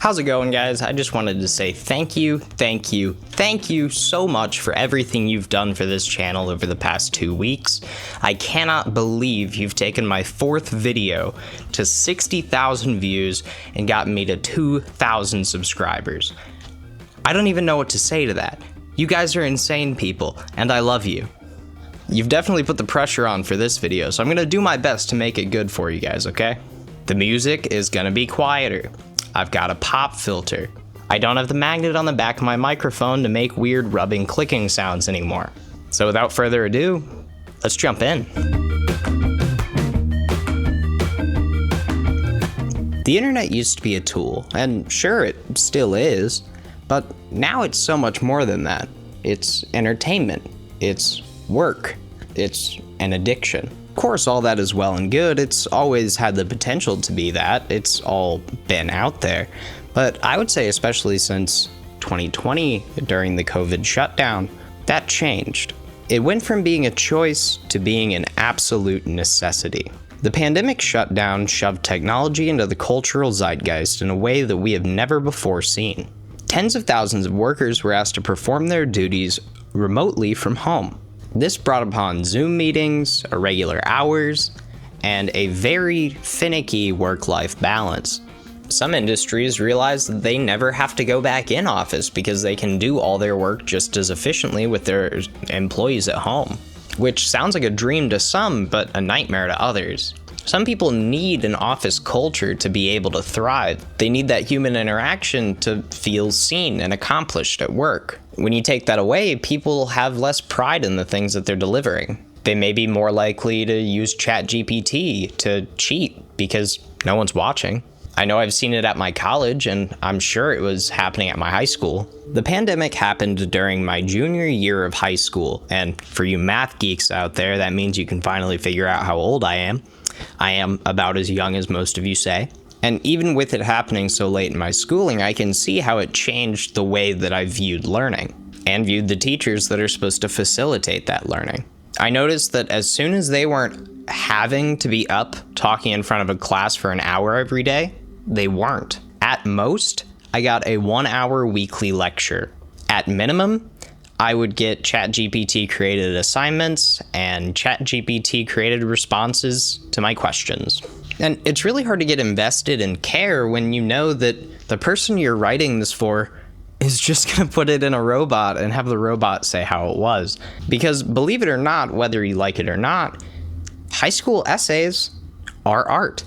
How's it going, guys? I just wanted to say thank you so much for everything you've done for this channel over the past 2 weeks. I cannot believe you've taken my 4th video to 60,000 views and gotten me to 2,000 subscribers. I don't even know what to say to that. You guys are insane people, and I love you. You've definitely put the pressure on for this video, so I'm gonna do my best to make it good for you guys, okay? The music is gonna be quieter. I've got a pop filter. I don't have the magnet on the back of my microphone to make weird rubbing clicking sounds anymore. So without further ado, let's jump in. The internet used to be a tool, and sure, it still is, but now it's so much more than that. It's entertainment, it's work, it's an addiction. Of course, all that is well and good. It's always had the potential to be that. It's all been out there. But I would say, especially since 2020, during the COVID shutdown, that changed. It went from being a choice to being an absolute necessity. The pandemic shutdown shoved technology into the cultural zeitgeist in a way that we have never before seen. Tens of thousands of workers were asked to perform their duties remotely from home. This brought upon Zoom meetings, irregular hours, and a very finicky work-life balance. Some industries realized that they never have to go back in office because they can do all their work just as efficiently with their employees at home, which sounds like a dream to some, but a nightmare to others. Some people need an office culture to be able to thrive. They need that human interaction to feel seen and accomplished at work. When you take that away, people have less pride in the things that they're delivering. They may be more likely to use ChatGPT to cheat because no one's watching. I know I've seen it at my college, and I'm sure it was happening at my high school. The pandemic happened during my junior year of high school, and for you math geeks out there, that means you can finally figure out how old I am. I am about as young as most of you say. And even with it happening so late in my schooling, I can see how it changed the way that I viewed learning, and viewed the teachers that are supposed to facilitate that learning. I noticed that as soon as they weren't having to be up talking in front of a class for an hour every day, they weren't. At most, I got a 1-hour weekly lecture. At minimum, I would get ChatGPT created assignments and ChatGPT created responses to my questions. And it's really hard to get invested and care when you know that the person you're writing this for is just gonna put it in a robot and have the robot say how it was. Because believe it or not, whether you like it or not, high school essays are art.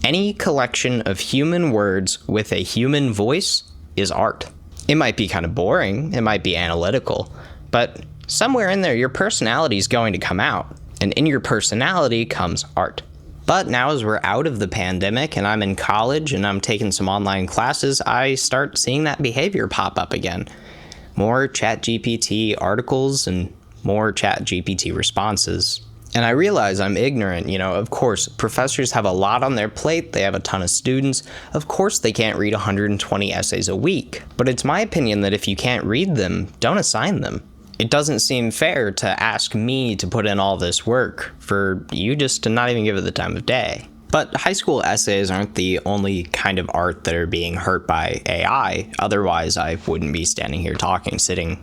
Any collection of human words with a human voice is art. It might be kind of boring, it might be analytical, but somewhere in there your personality is going to come out, and in your personality comes art. But now as we're out of the pandemic and I'm in college and I'm taking some online classes, I start seeing that behavior pop up again. More ChatGPT articles and more ChatGPT responses. And I realize I'm ignorant, of course, professors have a lot on their plate, they have a ton of students, of course they can't read 120 essays a week. But it's my opinion that if you can't read them, don't assign them. It doesn't seem fair to ask me to put in all this work for you just to not even give it the time of day. But high school essays aren't the only kind of art that are being hurt by AI, otherwise I wouldn't be sitting here talking to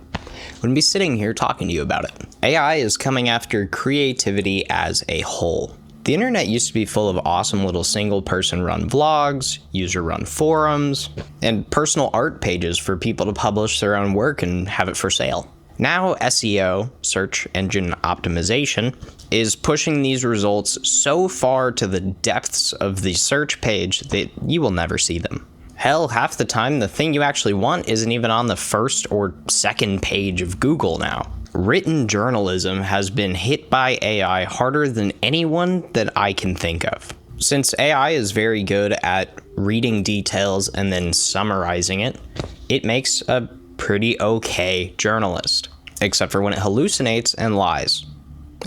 you about it. AI is coming after creativity as a whole. The internet used to be full of awesome little single-person run vlogs, user-run forums, and personal art pages for people to publish their own work and have it for sale. Now SEO, search engine optimization, is pushing these results so far to the depths of the search page that you will never see them. Hell, half the time the thing you actually want isn't even on the first or second page of Google now. Written journalism has been hit by AI harder than anyone that I can think of. Since AI is very good at reading details and then summarizing it, it makes a pretty okay journalist, except for when it hallucinates and lies.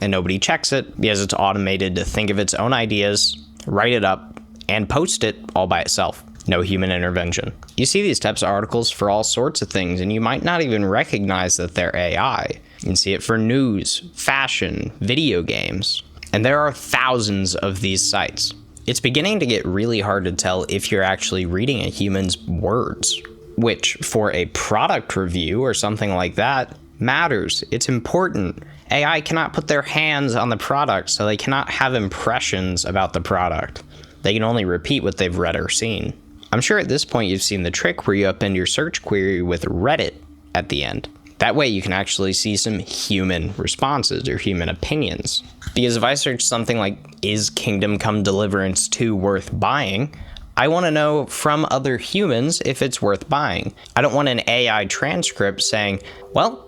And nobody checks it because it's automated to think of its own ideas, write it up, and post it all by itself. No human intervention. You see these types of articles for all sorts of things, and you might not even recognize that they're AI. You can see it for news, fashion, video games. And there are thousands of these sites. It's beginning to get really hard to tell if you're actually reading a human's words, which for a product review or something like that matters. It's important. AI cannot put their hands on the product, so they cannot have impressions about the product. They can only repeat what they've read or seen. I'm sure at this point you've seen the trick where you append your search query with Reddit at the end. That way you can actually see some human responses or human opinions. Because if I search something like, is Kingdom Come Deliverance 2 worth buying? I want to know from other humans if it's worth buying. I don't want an AI transcript saying, well,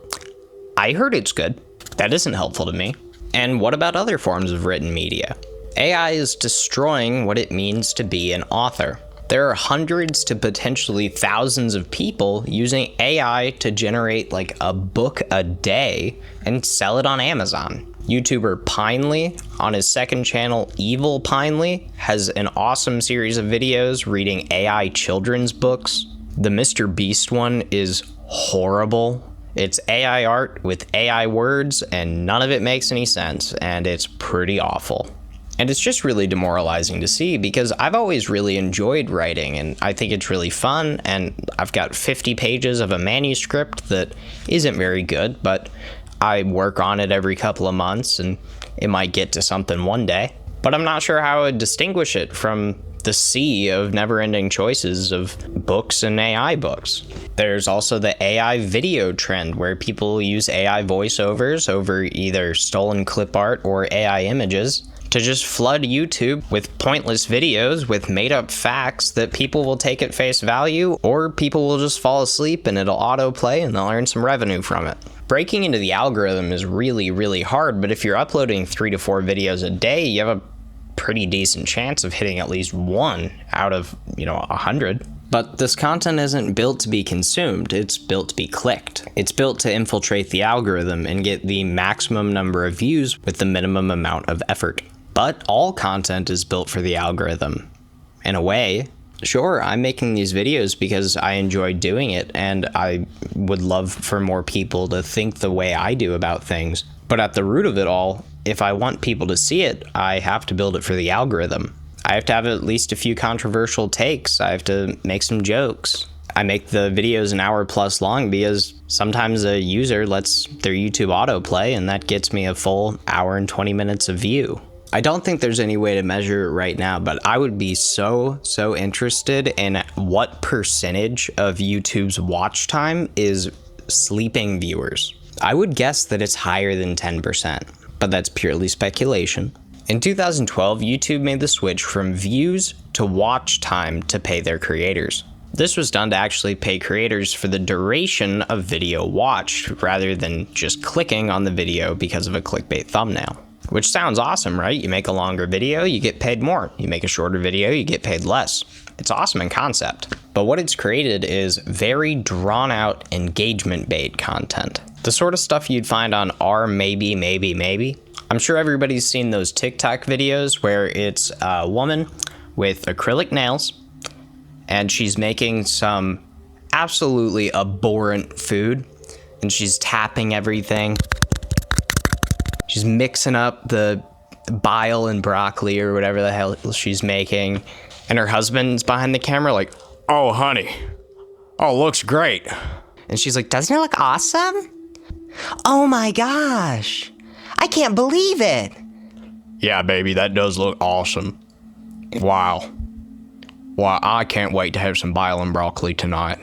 I heard it's good. That isn't helpful to me. And what about other forms of written media? AI is destroying what it means to be an author. There are hundreds to potentially thousands of people using AI to generate like a book a day and sell it on Amazon. YouTuber Pinely on his second channel, Evil Pinely, has an awesome series of videos reading AI children's books. The Mr. Beast one is horrible. It's AI art with AI words and none of it makes any sense, and it's pretty awful. And it's just really demoralizing to see because I've always really enjoyed writing and I think it's really fun, and I've got 50 pages of a manuscript that isn't very good, but I work on it every couple of months and it might get to something one day. But I'm not sure how I would distinguish it from the sea of never-ending choices of books and AI books. There's also the AI video trend where people use AI voiceovers over either stolen clip art or AI images to just flood YouTube with pointless videos with made-up facts that people will take at face value, or people will just fall asleep and it'll autoplay and they'll earn some revenue from it. Breaking into the algorithm is really, really hard, but if you're uploading 3 to 4 videos a day, you have a pretty decent chance of hitting at least one out of, 100. But this content isn't built to be consumed, it's built to be clicked. It's built to infiltrate the algorithm and get the maximum number of views with the minimum amount of effort. But all content is built for the algorithm. In a way, sure, I'm making these videos because I enjoy doing it and I would love for more people to think the way I do about things. But at the root of it all, if I want people to see it, I have to build it for the algorithm. I have to have at least a few controversial takes. I have to make some jokes. I make the videos an hour plus long because sometimes a user lets their YouTube autoplay and that gets me a full hour and 20 minutes of view. I don't think there's any way to measure it right now, but I would be so interested in what percentage of YouTube's watch time is sleeping viewers. I would guess that it's higher than 10%, but that's purely speculation. In 2012, YouTube made the switch from views to watch time to pay their creators. This was done to actually pay creators for the duration of video watched rather than just clicking on the video because of a clickbait thumbnail. Which sounds awesome, right? You make a longer video, you get paid more. You make a shorter video, you get paid less. It's awesome in concept. But what it's created is very drawn out engagement bait content. The sort of stuff you'd find on R maybe. I'm sure everybody's seen those TikTok videos where it's a woman with acrylic nails and she's making some absolutely abhorrent food and she's tapping everything. She's mixing up the bile and broccoli or whatever the hell she's making. And her husband's behind the camera like, oh, honey. Oh, looks great. And she's like, doesn't it look awesome? Oh my gosh. I can't believe it. Yeah, baby, that does look awesome. Wow. Wow, I can't wait to have some bile and broccoli tonight.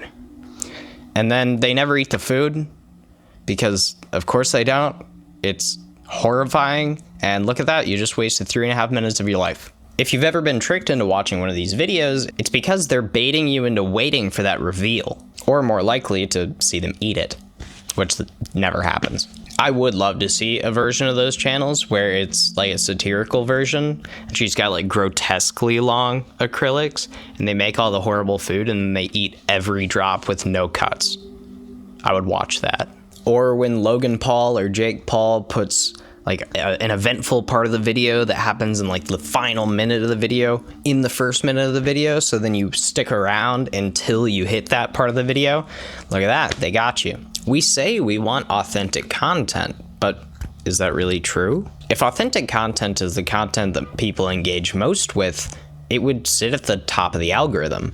And then they never eat the food because, of course, they don't. It's horrifying, and look at that, you just wasted 3.5 minutes of your life. If you've ever been tricked into watching one of these videos, it's because they're baiting you into waiting for that reveal, or more likely to see them eat it, which never happens. I would love to see a version of those channels where it's like a satirical version, and she's got like grotesquely long acrylics, and they make all the horrible food and they eat every drop with no cuts. I would watch that. Or when Logan Paul or Jake Paul puts like an eventful part of the video that happens in like the final minute of the video in the first minute of the video, so then you stick around until you hit that part of the video. Look at that, they got you. We say we want authentic content, but is that really true? If authentic content is the content that people engage most with, it would sit at the top of the algorithm.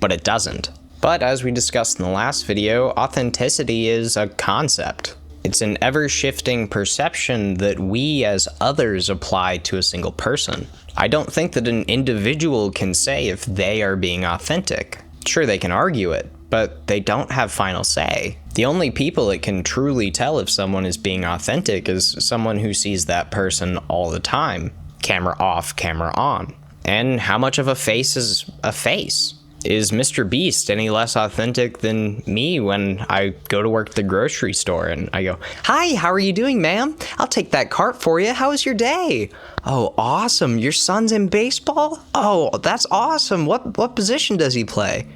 But it doesn't. But as we discussed in the last video, authenticity is a concept. It's an ever-shifting perception that we as others apply to a single person. I don't think that an individual can say if they are being authentic. Sure, they can argue it, but they don't have final say. The only people that can truly tell if someone is being authentic is someone who sees that person all the time. Camera off, camera on. And how much of a face is a face? Is Mr. Beast any less authentic than me when I go to work at the grocery store and I go, "Hi, how are you doing, ma'am? I'll take that cart for you. How was your day?" "Oh, awesome. Your son's in baseball? Oh, that's awesome. What position does he play?"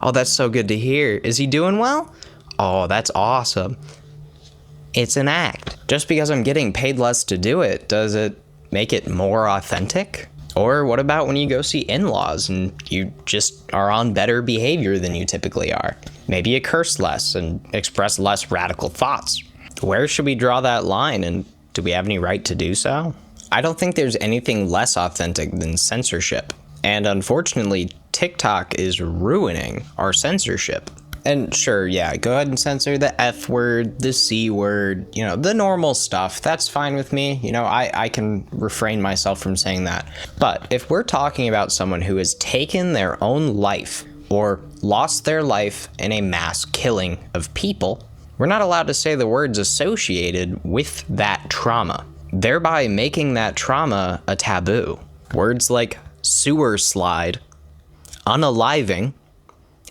"Oh, that's so good to hear. Is he doing well?" "Oh, that's awesome." It's an act. Just because I'm getting paid less to do it, does it make it more authentic? Or what about when you go see in-laws and you just are on better behavior than you typically are? Maybe you curse less and express less radical thoughts. Where should we draw that line, and do we have any right to do so? I don't think there's anything less authentic than censorship. And unfortunately, TikTok is ruining our censorship. And sure, yeah, go ahead and censor the F word, the C word, the normal stuff. That's fine with me. I can refrain myself from saying that. But if we're talking about someone who has taken their own life or lost their life in a mass killing of people, we're not allowed to say the words associated with that trauma, thereby making that trauma a taboo. Words like sewer slide, unaliving,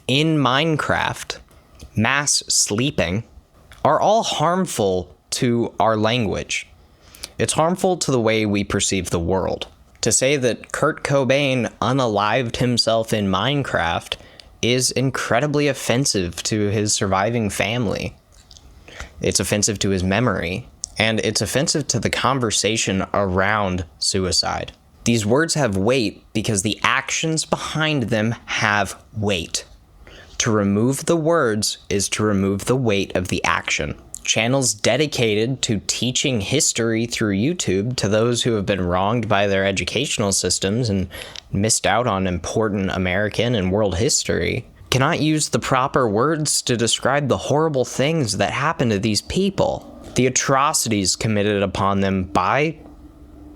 in Minecraft, mass sleeping, are all harmful to our language. It's harmful to the way we perceive the world. To say that Kurt Cobain unalived himself in Minecraft is incredibly offensive to his surviving family. It's offensive to his memory, and it's offensive to the conversation around suicide. These words have weight because the actions behind them have weight. To remove the words is to remove the weight of the action. Channels dedicated to teaching history through YouTube to those who have been wronged by their educational systems and missed out on important American and world history cannot use the proper words to describe the horrible things that happen to these people. The atrocities committed upon them by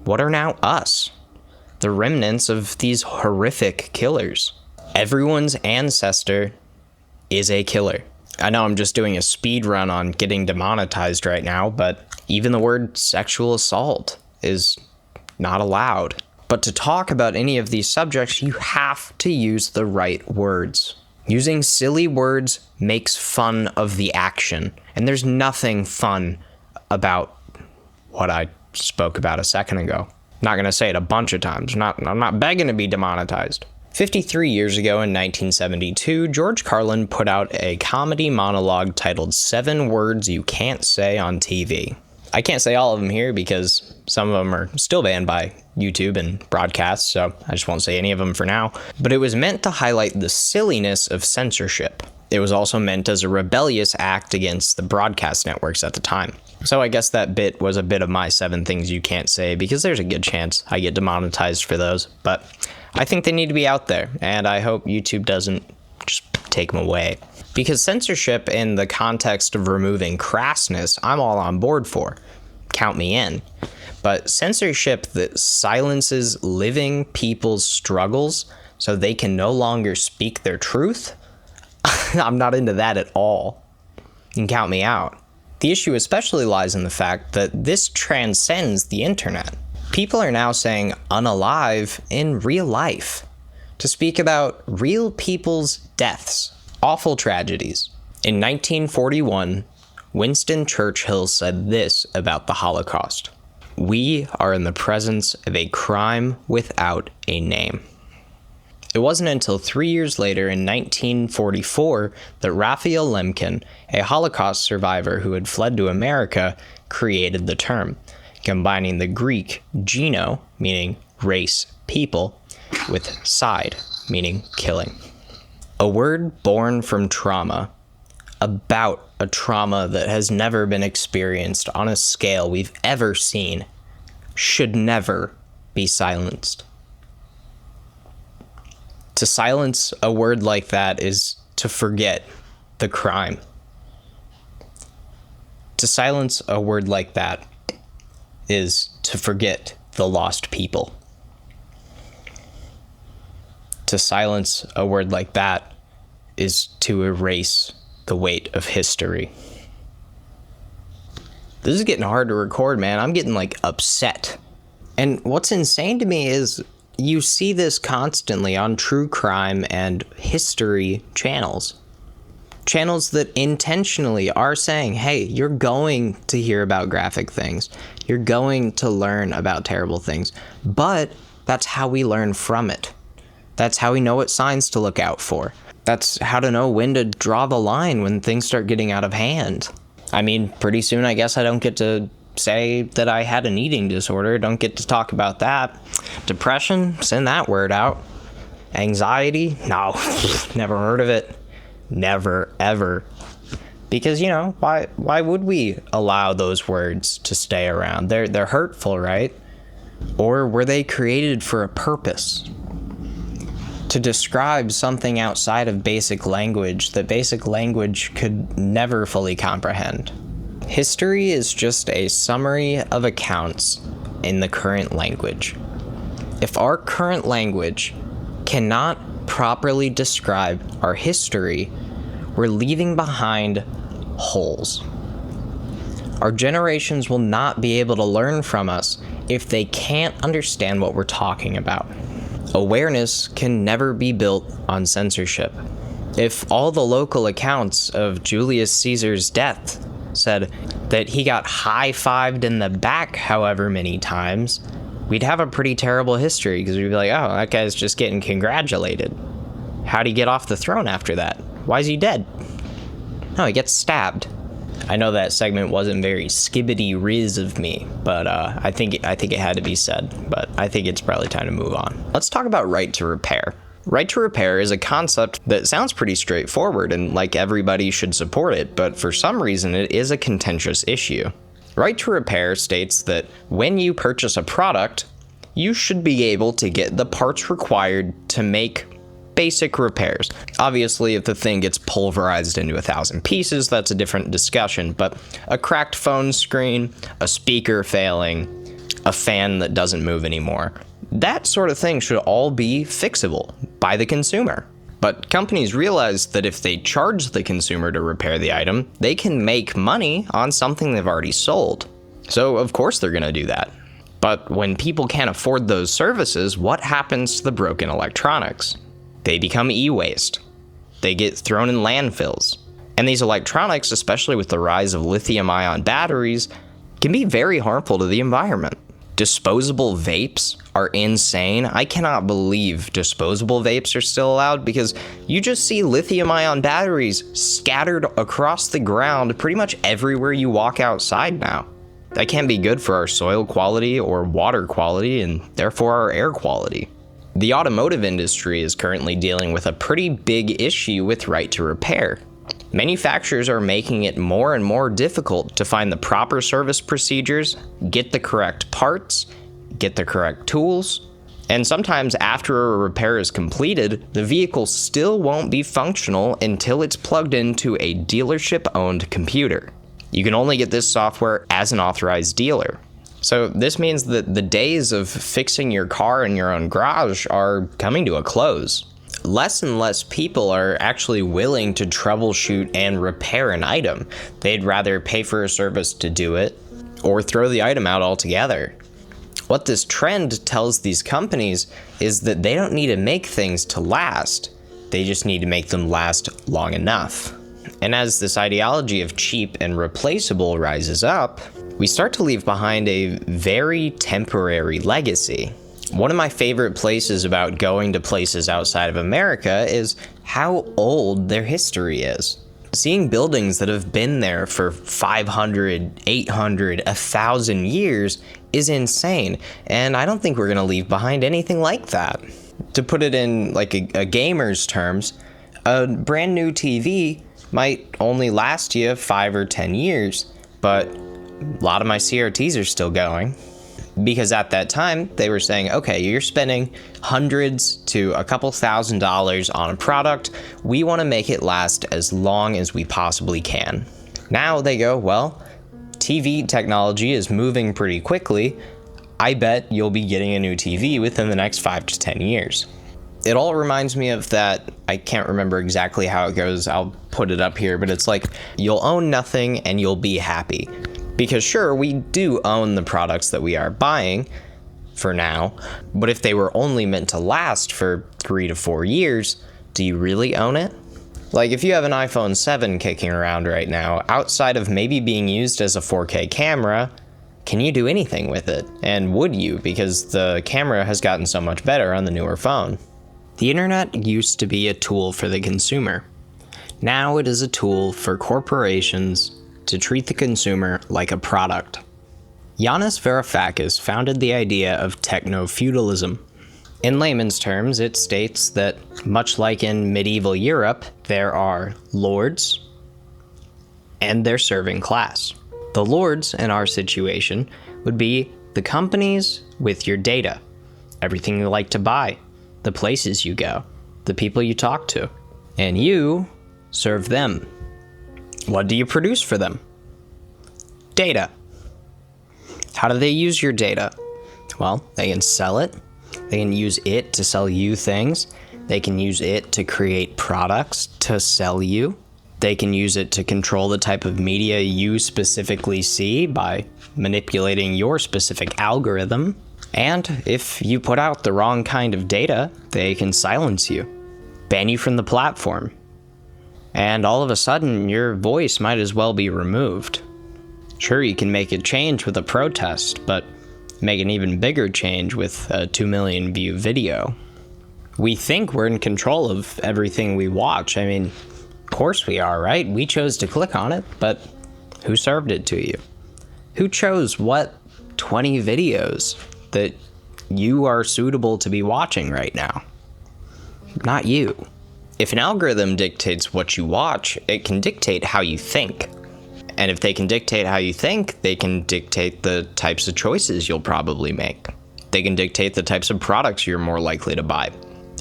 what are now us, the remnants of these horrific killers. Everyone's ancestor is a killer. I know I'm just doing a speed run on getting demonetized right now, but even the word sexual assault is not allowed. But to talk about any of these subjects, you have to use the right words. Using silly words makes fun of the action, and there's nothing fun about what I spoke about a second ago. Not gonna say it a bunch of times. I'm not begging to be demonetized. 53 years ago in 1972, George Carlin put out a comedy monologue titled 7 Words You Can't Say on TV. I can't say all of them here because some of them are still banned by YouTube and broadcasts, so I just won't say any of them for now. But it was meant to highlight the silliness of censorship. It was also meant as a rebellious act against the broadcast networks at the time. So I guess that bit was a bit of my 7 things you can't say, because there's a good chance I get demonetized for those. But I think they need to be out there, and I hope YouTube doesn't just take them away. Because censorship in the context of removing crassness, I'm all on board for. Count me in. But censorship that silences living people's struggles so they can no longer speak their truth, I'm not into that at all. You can count me out. The issue especially lies in the fact that this transcends the internet. People are now saying unalive in real life to speak about real people's deaths, awful tragedies. In 1941, Winston Churchill said this about the Holocaust: "We are in the presence of a crime without a name." It wasn't until 3 years later, in 1944, that Raphael Lemkin, a Holocaust survivor who had fled to America, created the term, combining the Greek geno, meaning race, people, with side, meaning killing. A word born from trauma, about a trauma that has never been experienced on a scale we've ever seen, should never be silenced. To silence a word like that is to forget the crime. To silence a word like that is to forget the lost people. To silence a word like that is to erase the weight of history. This is getting hard to record, man. I'm getting upset. And what's insane to me is you see this constantly on true crime and history channels. Channels that intentionally are saying, hey, you're going to hear about graphic things. You're going to learn about terrible things. But that's how we learn from it. That's how we know what signs to look out for. That's how to know when to draw the line when things start getting out of hand. I mean, pretty soon I guess I don't get to say that I had an eating disorder. Don't get to talk about that. Depression, send that word out. Anxiety, no, never heard of it. Never, ever. Because, why would we allow those words to stay around? They're hurtful, right? Or were they created for a purpose? To describe something outside of basic language that basic language could never fully comprehend. History is just a summary of accounts in the current language. If our current language cannot properly describe our history, we're leaving behind holes. Our generations will not be able to learn from us if they can't understand what we're talking about. Awareness can never be built on censorship. If all the local accounts of Julius Caesar's death said that he got high-fived in the back however many times, we'd have a pretty terrible history because we'd be like, oh, that guy's just getting congratulated. How'd he get off the throne after that? Why is he dead? No, he gets stabbed. I know that segment wasn't very skibbity-riz of me, but I think it had to be said. But I think it's probably time to move on. Let's talk about right to repair. Right to repair is a concept that sounds pretty straightforward and like everybody should support it, but for some reason it is a contentious issue. Right to repair states that when you purchase a product, you should be able to get the parts required to make basic repairs. Obviously, if the thing gets pulverized into 1,000 pieces, that's a different discussion, but a cracked phone screen, a speaker failing, a fan that doesn't move anymore, that sort of thing should all be fixable by the consumer. But companies realize that if they charge the consumer to repair the item, they can make money on something they've already sold. So of course they're gonna do that. But when people can't afford those services, what happens to the broken electronics? They become e-waste. They get thrown in landfills. And these electronics, especially with the rise of lithium-ion batteries, can be very harmful to the environment. Disposable vapes are insane. I cannot believe disposable vapes are still allowed because you just see lithium-ion batteries scattered across the ground pretty much everywhere you walk outside now. That can't be good for our soil quality or water quality and therefore our air quality. The automotive industry is currently dealing with a pretty big issue with right to repair. Manufacturers are making it more and more difficult to find the proper service procedures, get the correct parts, get the correct tools, and sometimes after a repair is completed, the vehicle still won't be functional until it's plugged into a dealership-owned computer. You can only get this software as an authorized dealer. So this means that the days of fixing your car in your own garage are coming to a close. Less and less people are actually willing to troubleshoot and repair an item. They'd rather pay for a service to do it or throw the item out altogether. What this trend tells these companies is that they don't need to make things to last. They just need to make them last long enough. And as this ideology of cheap and replaceable rises up, we start to leave behind a very temporary legacy. One of my favorite places about going to places outside of America is how old their history is. Seeing buildings that have been there for 500, 800, 1,000 years is insane, and I don't think we're gonna leave behind anything like that. To put it in like a gamer's terms, a brand new TV might only last you 5 or 10 years, but a lot of my CRTs are still going. Because at that time, they were saying, okay, you're spending hundreds to a couple $1,000s on a product. We want to make it last as long as we possibly can. Now they go, well, TV technology is moving pretty quickly. I bet you'll be getting a new TV within the next 5 to 10 years. It all reminds me of that, I can't remember exactly how it goes, I'll put it up here, but it's like, you'll own nothing and you'll be happy. Because sure, we do own the products that we are buying for now, but if they were only meant to last for 3 to 4 years, do you really own it? Like if you have an iPhone 7 kicking around right now, outside of maybe being used as a 4K camera, can you do anything with it? And would you? Because the camera has gotten so much better on the newer phone. The internet used to be a tool for the consumer. Now it is a tool for corporations to treat the consumer like a product. Yanis Varoufakis founded the idea of techno-feudalism. In layman's terms, it states that, much like in medieval Europe, there are lords and their serving class. The lords, in our situation, would be the companies with your data, everything you like to buy, the places you go, the people you talk to, and you serve them. What do you produce for them? Data. How do they use your data? Well, they can sell it. They can use it to sell you things. They can use it to create products to sell you. They can use it to control the type of media you specifically see by manipulating your specific algorithm. And if you put out the wrong kind of data, they can silence you, ban you from the platform. And all of a sudden, your voice might as well be removed. Sure, you can make a change with a protest, but make an even bigger change with a 2 million view video. We think we're in control of everything we watch. I mean, of course we are, right? We chose to click on it, but who served it to you? Who chose what 20 videos that you are suitable to be watching right now? Not you. If an algorithm dictates what you watch, it can dictate how you think. And if they can dictate how you think, they can dictate the types of choices you'll probably make. They can dictate the types of products you're more likely to buy.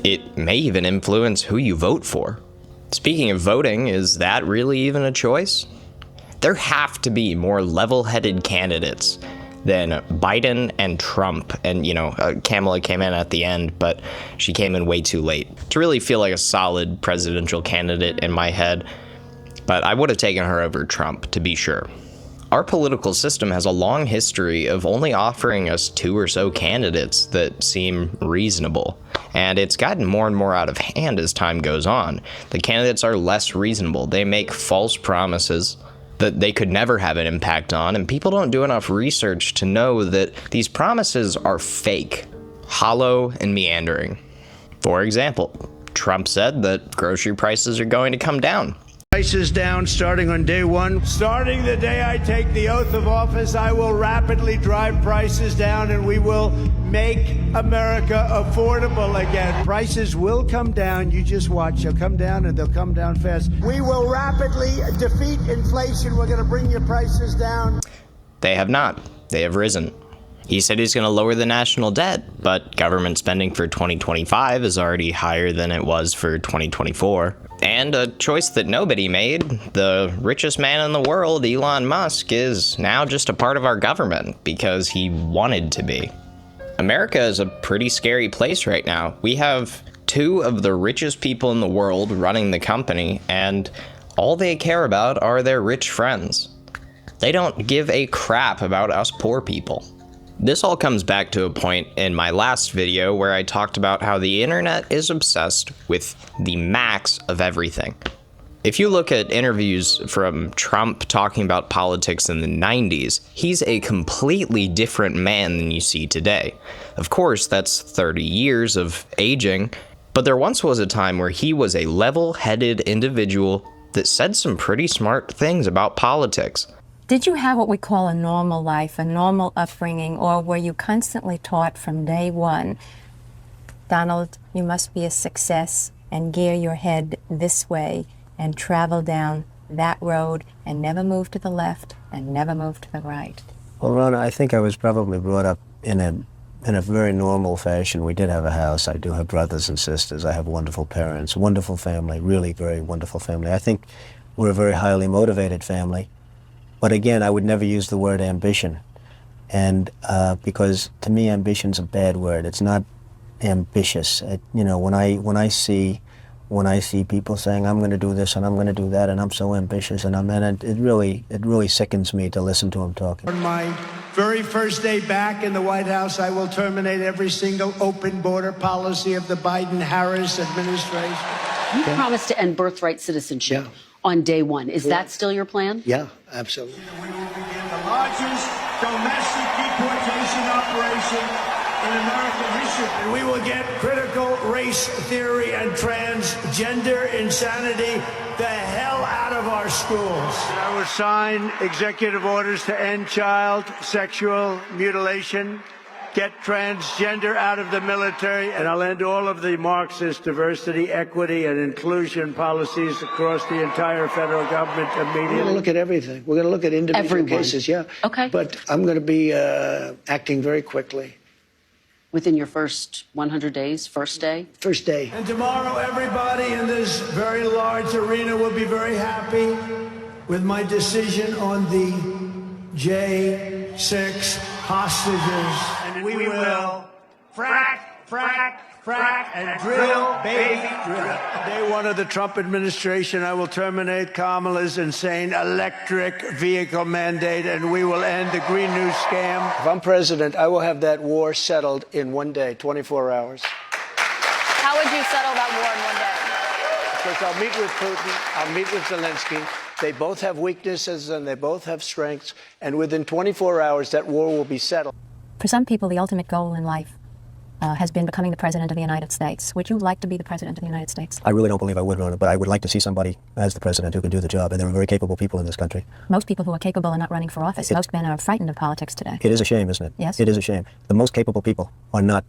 It may even influence who you vote for. Speaking of voting, is that really even a choice? There have to be more level-headed candidates than Biden and Trump. And, Kamala came in at the end, but she came in way too late to really feel like a solid presidential candidate in my head. But I would have taken her over Trump, to be sure. Our political system has a long history of only offering us 2 or so candidates that seem reasonable. And it's gotten more and more out of hand as time goes on. The candidates are less reasonable. They make false promises that they could never have an impact on, and people don't do enough research to know that these promises are fake, hollow, and meandering. For example, Trump said that grocery prices are going to come down. Prices down starting on day one. Starting the day I take the oath of office, I will rapidly drive prices down and we will make America affordable again. Prices will come down. You just watch. They'll come down and they'll come down fast. We will rapidly defeat inflation. We're going to bring your prices down. They have not. They have risen. He said he's going to lower the national debt, but government spending for 2025 is already higher than it was for 2024. And a choice that nobody made, the richest man in the world, Elon Musk, is now just a part of our government because he wanted to be. America is a pretty scary place right now. We have 2 of the richest people in the world running the company, and all they care about are their rich friends. They don't give a crap about us poor people. This all comes back to a point in my last video where I talked about how the internet is obsessed with the max of everything. If you look at interviews from Trump talking about politics in the 90s, he's a completely different man than you see today. Of course, that's 30 years of aging, but there once was a time where he was a level-headed individual that said some pretty smart things about politics. Did you have what we call a normal life, a normal upbringing, or were you constantly taught from day one, Donald, you must be a success and gear your head this way and travel down that road and never move to the left and never move to the right? Well, Rona, I think I was probably brought up in a very normal fashion. We did have a house. I do have brothers and sisters. I have wonderful parents, wonderful family, really very wonderful family. I think we're a very highly motivated family. But again, I would never use the word ambition. And because to me, ambition's a bad word. It's not ambitious. You know, when I see people saying I'm going to do this and I'm going to do that and I'm so ambitious and it really sickens me to listen to them talking. On my very first day back in the White House, I will terminate every single open border policy of the Biden-Harris administration. You promised to end birthright citizenship on day one. Is that still your plan? Yeah, absolutely. We will begin the largest domestic deportation operation in American history. And we will get critical race theory and transgender insanity the hell out of our schools. And I will sign executive orders to end child sexual mutilation, get transgender out of the military, and I'll end all of the Marxist diversity, equity, and inclusion policies across the entire federal government immediately. We're going to look at everything. We're going to look at individual cases, yeah. Okay. But I'm going to be acting very quickly. Within your first 100 days, first day? First day. And tomorrow, everybody in this very large arena will be very happy with my decision on the J6 hostages. And we will frack, and drill, baby, drill. Day one of the Trump administration, I will terminate Kamala's insane electric vehicle mandate, and we will end the Green New scam. If I'm president, I will have that war settled in one day, 24 hours. How would you settle that war in one day? Because I'll meet with Putin, I'll meet with Zelensky. They both have weaknesses and they both have strengths. And within 24 hours, that war will be settled. For some people, the ultimate goal in life has been becoming the president of the United States. Would you like to be the president of the United States? I really don't believe I would run it, but I would like to see somebody as the president who can do the job, and there are very capable people in this country. Most people who are capable are not running for office. Most men are frightened of politics today. It is a shame, isn't it? Yes. It is a shame. The most capable people are not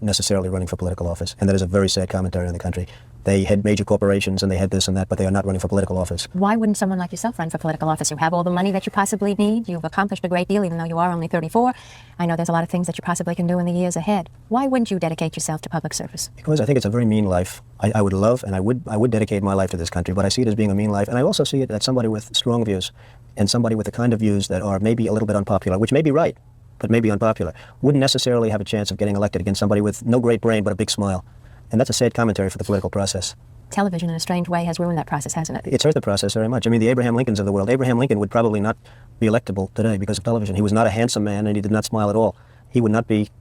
necessarily running for political office, and that is a very sad commentary on the country. They had major corporations and they had this and that, but they are not running for political office. Why wouldn't someone like yourself run for political office? You have all the money that you possibly need. You've accomplished a great deal, even though you are only 34. I know there's a lot of things that you possibly can do in the years ahead. Why wouldn't you dedicate yourself to public service? Because I think it's a very mean life. I would love and I would dedicate my life to this country, but I see it as being a mean life. And I also see it as somebody with strong views and somebody with the kind of views that are maybe a little bit unpopular, which may be right, but maybe unpopular, wouldn't necessarily have a chance of getting elected against somebody with no great brain but a big smile. And that's a sad commentary for the political process. Television, in a strange way, has ruined that process, hasn't it? It's hurt the process very much. I mean, the Abraham Lincolns of the world. Abraham Lincoln would probably not be electable today because of television. He was not a handsome man and he did not smile at all. He would not be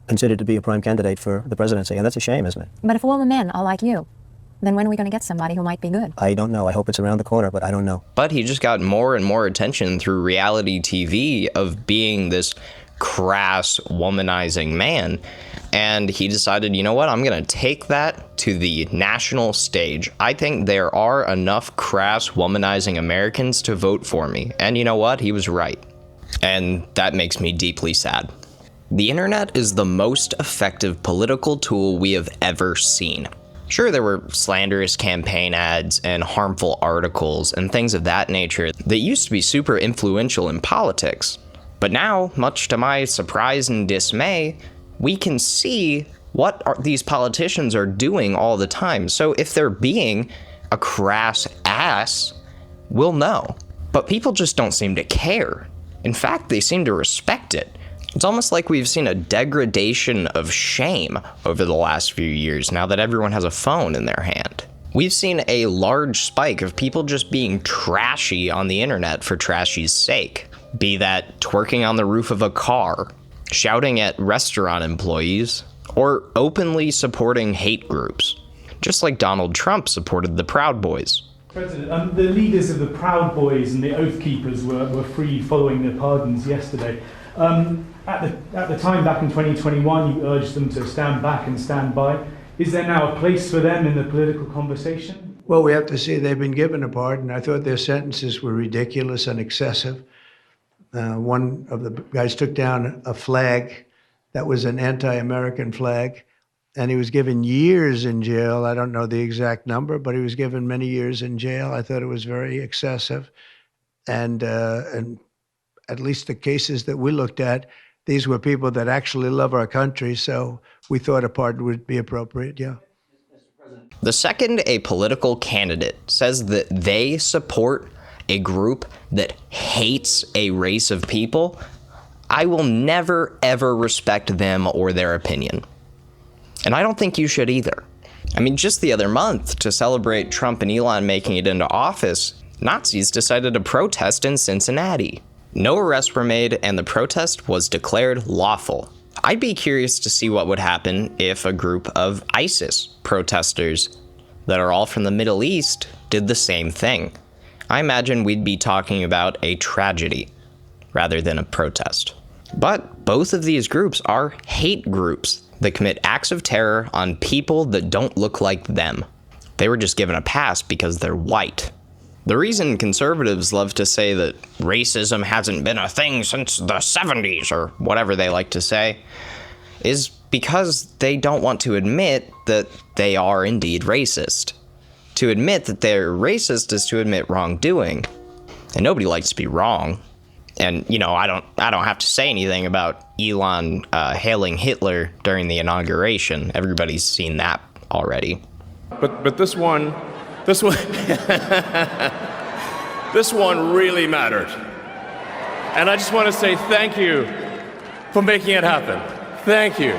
considered to be a prime candidate for the presidency, and that's a shame, isn't it? But if all the men are like you, then when are we going to get somebody who might be good? I don't know. I hope it's around the corner, but I don't know. But he just got more and more attention through reality TV of being this crass, womanizing man. And he decided, you know what, I'm going to take that to the national stage. I think there are enough crass, womanizing Americans to vote for me. And you know what? He was right. And that makes me deeply sad. The internet is the most effective political tool we have ever seen. Sure, there were slanderous campaign ads and harmful articles and things of that nature that used to be super influential in politics. But now, much to my surprise and dismay, we can see what these politicians are doing all the time. So if they're being a crass ass, we'll know. But people just don't seem to care. In fact, they seem to respect it. It's almost like we've seen a degradation of shame over the last few years now that everyone has a phone in their hand. We've seen a large spike of people just being trashy on the internet for trashy's sake. Be that twerking on the roof of a car, shouting at restaurant employees, or openly supporting hate groups, just like Donald Trump supported the Proud Boys. President, the leaders of the Proud Boys and the Oath Keepers were free following the pardons yesterday. At the time, back in 2021, you urged them to stand back and stand by. Is there now a place for them in the political conversation? Well, we have to see they've been given a pardon. I thought their sentences were ridiculous and excessive. One of the guys took down a flag that was an anti-American flag, and he was given years in jail. I don't know the exact number, but he was given many years in jail. I thought it was very excessive. And at least the cases that we looked at, these were people that actually love our country. So we thought a pardon would be appropriate. Yeah. The second a political candidate says that they support a group that hates a race of people, I will never, ever respect them or their opinion. And I don't think you should either. I mean, just the other month, to celebrate Trump and Elon making it into office, Nazis decided to protest in Cincinnati. No arrests were made, and the protest was declared lawful. I'd be curious to see what would happen if a group of ISIS protesters that are all from the Middle East did the same thing. I imagine we'd be talking about a tragedy rather than a protest. But both of these groups are hate groups that commit acts of terror on people that don't look like them. They were just given a pass because they're white. The reason conservatives love to say that racism hasn't been a thing since the 70s, or whatever they like to say, is because they don't want to admit that they are indeed racist. To admit that they're racist is to admit wrongdoing, and nobody likes to be wrong. And, you know, I don't have to say anything about Elon hailing Hitler during the inauguration. Everybody's seen that already. But this one, this one really mattered. And I just want to say thank you for making it happen. Thank you.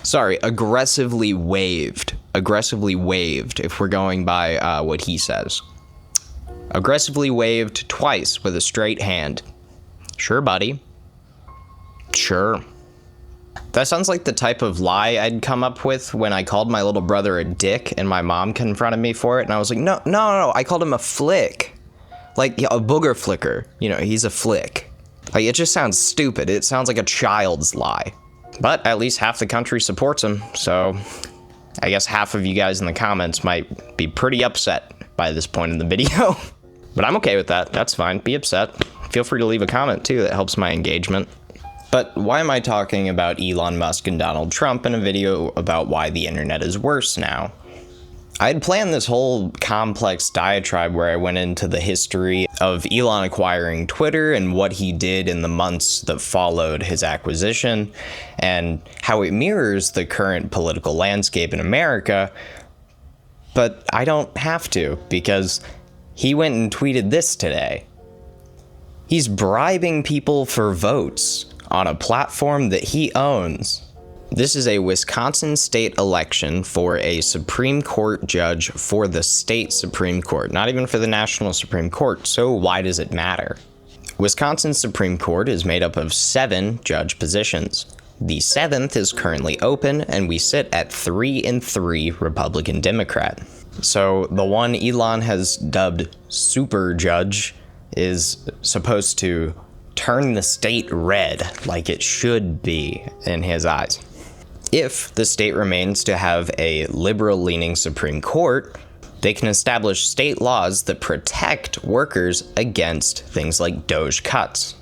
Sorry, aggressively waved, if we're going by what he says. Aggressively waved twice with a straight hand. Sure, buddy. Sure. That sounds like the type of lie I'd come up with when I called my little brother a dick and my mom confronted me for it, and I was like, no, I called him a flick. Like, a booger flicker. You know, he's a flick. Like, it just sounds stupid. It sounds like a child's lie. But at least half the country supports him, so I guess half of you guys in the comments might be pretty upset by this point in the video. But I'm okay with that. That's fine. Be upset. Feel free to leave a comment, too. That helps my engagement. But why am I talking about Elon Musk and Donald Trump in a video about why the internet is worse now? I had planned this whole complex diatribe where I went into the history of Elon acquiring Twitter and what he did in the months that followed his acquisition, and how it mirrors the current political landscape in America, but I don't have to, because he went and tweeted this today. He's bribing people for votes on a platform that he owns. This is a Wisconsin state election for a Supreme Court judge for the state Supreme Court, not even for the national Supreme Court, so why does it matter? Wisconsin's Supreme Court is made up of 7 judge positions. The 7th is currently open, and we sit at 3-3 Republican-Democrat. So the one Elon has dubbed Super Judge is supposed to turn the state red like it should be in his eyes. If the state remains to have a liberal-leaning Supreme Court, they can establish state laws that protect workers against things like DOGE cuts.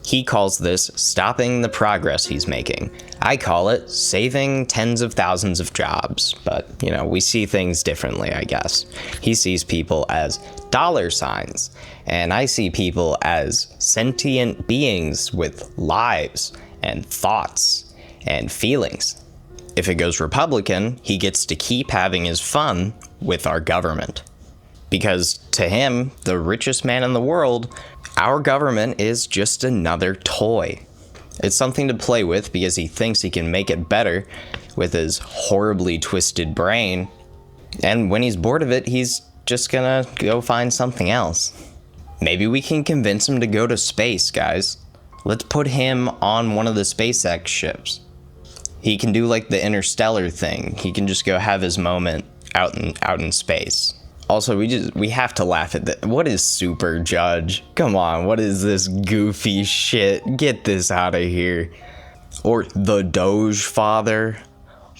He calls this stopping the progress he's making. I call it saving tens of thousands of jobs, but, you know, we see things differently, I guess. He sees people as dollar signs, and I see people as sentient beings with lives and thoughts and feelings. If it goes Republican, he gets to keep having his fun with our government. Because to him, the richest man in the world, our government is just another toy. It's something to play with because he thinks he can make it better with his horribly twisted brain. And when he's bored of it, he's just gonna go find something else. Maybe we can convince him to go to space, guys. Let's put him on one of the SpaceX ships. He can do like the interstellar thing. He can just go have his moment out in space. Also, we have to laugh at that. What is Super Judge? Come on, what is this goofy shit? Get this out of here. Or the Doge Father?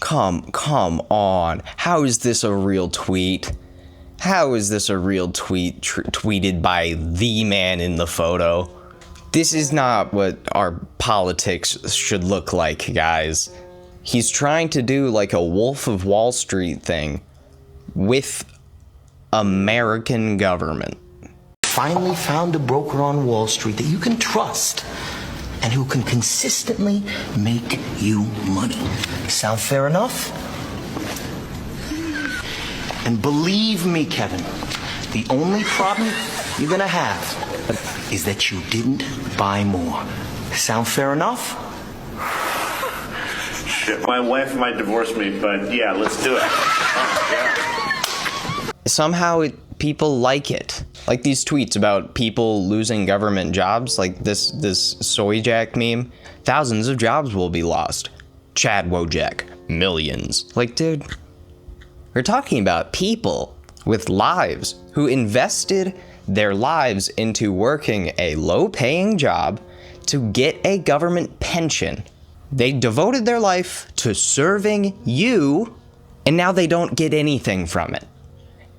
Come on. How is this a real tweet? How is this a real tweet tweeted by the man in the photo? This is not what our politics should look like, guys. He's trying to do like a Wolf of Wall Street thing with American government. Finally found a broker on Wall Street that you can trust and who can consistently make you money. Sound fair enough? And believe me, Kevin, the only problem you're gonna have is that you didn't buy more. Sound fair enough? Shit, my wife might divorce me, but yeah, let's do it. Somehow people like it. Like these tweets about people losing government jobs, like this soy jack meme. Thousands of jobs will be lost. Chad Wojak, millions. Like, dude, we're talking about people with lives who invested their lives into working a low-paying job to get a government pension. They devoted their life to serving you, and now they don't get anything from it.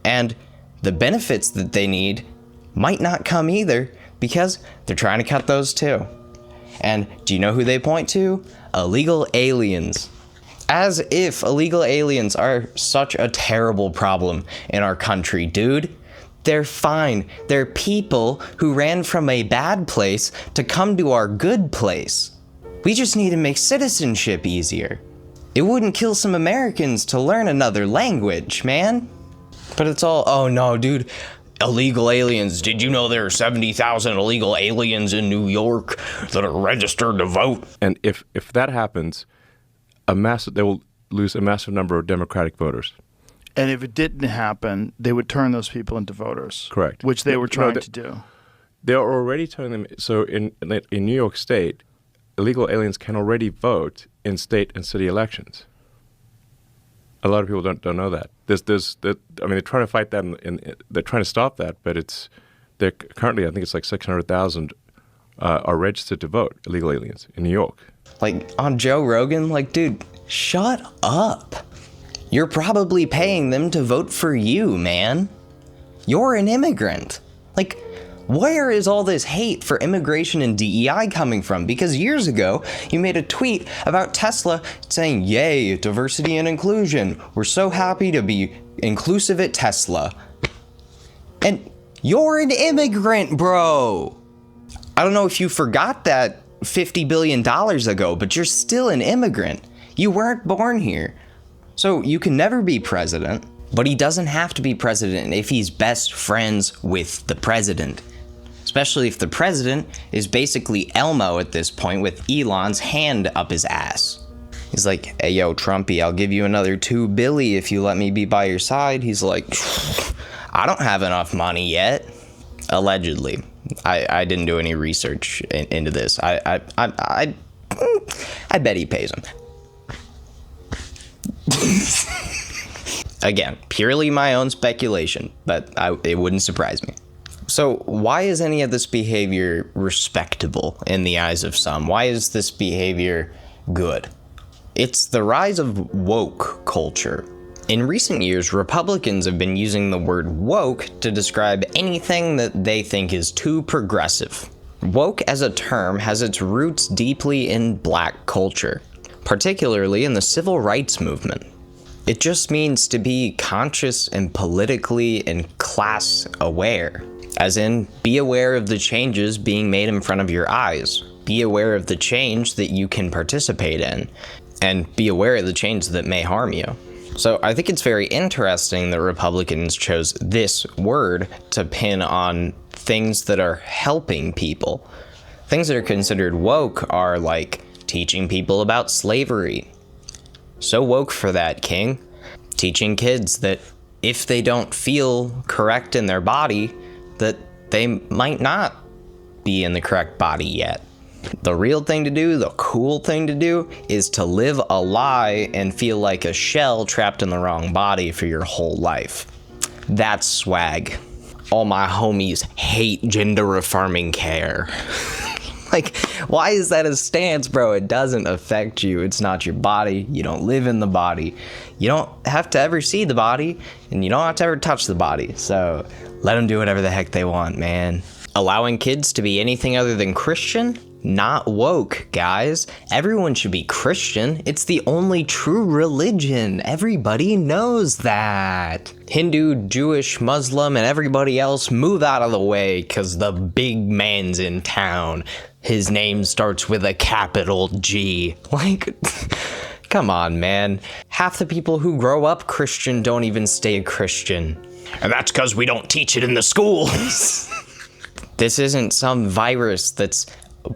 And the benefits that they need might not come either because they're trying to cut those too. And do you know who they point to? Illegal aliens. As if illegal aliens are such a terrible problem in our country, dude. They're fine. They're people who ran from a bad place to come to our good place. We just need to make citizenship easier. It wouldn't kill some Americans to learn another language, man. But it's all, oh no, dude, illegal aliens. Did you know there are 70,000 illegal aliens in New York that are registered to vote? And if that happens, they will lose a massive number of Democratic voters. And if it didn't happen, they would turn those people into voters. Correct. Which they were trying to do. They're already turning them. So in New York State, illegal aliens can already vote in state and city elections. A lot of people don't know that. They're trying to fight that, and they're trying to stop that, but they're currently, I think it's like 600,000 are registered to vote, illegal aliens in New York. Like on Joe Rogan, like, dude, shut up. You're probably paying them to vote for you, man. You're an immigrant. Like, where is all this hate for immigration and DEI coming from? Because years ago, you made a tweet about Tesla saying, yay, diversity and inclusion. We're so happy to be inclusive at Tesla. And you're an immigrant, bro. I don't know if you forgot that $50 billion ago, but you're still an immigrant. You weren't born here. So you can never be president, but he doesn't have to be president if he's best friends with the president. Especially if the president is basically Elmo at this point with Elon's hand up his ass. He's like, hey, yo, Trumpy, I'll give you another $2 billion if you let me be by your side. He's like, I don't have enough money yet. Allegedly. I didn't do any research into this. I bet he pays him. Again, purely my own speculation, but it wouldn't surprise me. So why is any of this behavior respectable in the eyes of some? Why is this behavior good? It's the rise of woke culture. In recent years, Republicans have been using the word woke to describe anything that they think is too progressive. Woke as a term has its roots deeply in black culture, particularly in the civil rights movement. It just means to be conscious and politically and class aware. As in, be aware of the changes being made in front of your eyes. Be aware of the change that you can participate in. And be aware of the change that may harm you. So I think it's very interesting that Republicans chose this word to pin on things that are helping people. Things that are considered woke are like teaching people about slavery. So woke for that, King. Teaching kids that if they don't feel correct in their body, that they might not be in the correct body yet. The real thing to do, the cool thing to do, is to live a lie and feel like a shell trapped in the wrong body for your whole life. That's swag. All my homies hate gender affirming care. Like, why is that a stance, bro? It doesn't affect you. It's not your body. You don't live in the body. You don't have to ever see the body, and you don't have to ever touch the body. So let them do whatever the heck they want, man. Allowing kids to be anything other than Christian? not woke, guys. Everyone should be Christian. It's the only true religion. Everybody knows that. Hindu, Jewish, Muslim, and everybody else, move out of the way, cause the big man's in town. His name starts with a capital G. Like, come on, man. Half the people who grow up Christian don't even stay Christian. And that's cause we don't teach it in the schools. This isn't some virus that's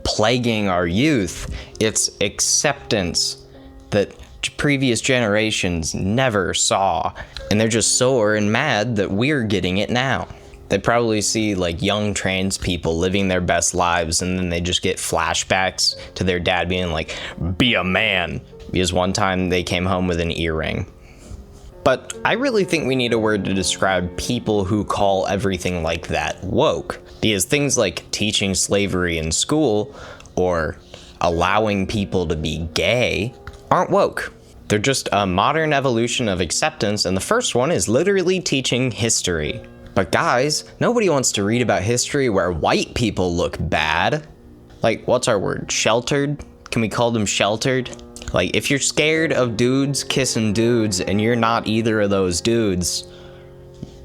plaguing our youth. It's acceptance that previous generations never saw, and they're just sore and mad that we're getting it now. They probably see like young trans people living their best lives, and then they just get flashbacks to their dad being like, be a man, because one time they came home with an earring. But I really think we need a word to describe people who call everything like that woke. Because things like teaching slavery in school or allowing people to be gay aren't woke. They're just a modern evolution of acceptance, and the first one is literally teaching history. But guys, nobody wants to read about history where white people look bad. Like, what's our word? Sheltered? Can we call them sheltered? Like, if you're scared of dudes kissing dudes and you're not either of those dudes,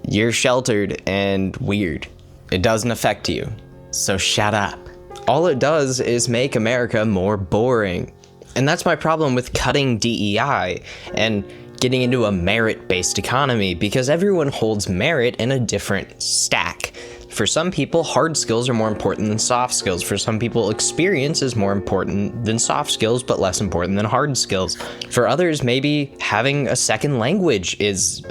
you're sheltered and weird. It doesn't affect you, so shut up. All it does is make America more boring. And that's my problem with cutting DEI and getting into a merit-based economy, because everyone holds merit in a different stack. For some people, hard skills are more important than soft skills. For some people, experience is more important than soft skills, but less important than hard skills. For others, maybe having a second language is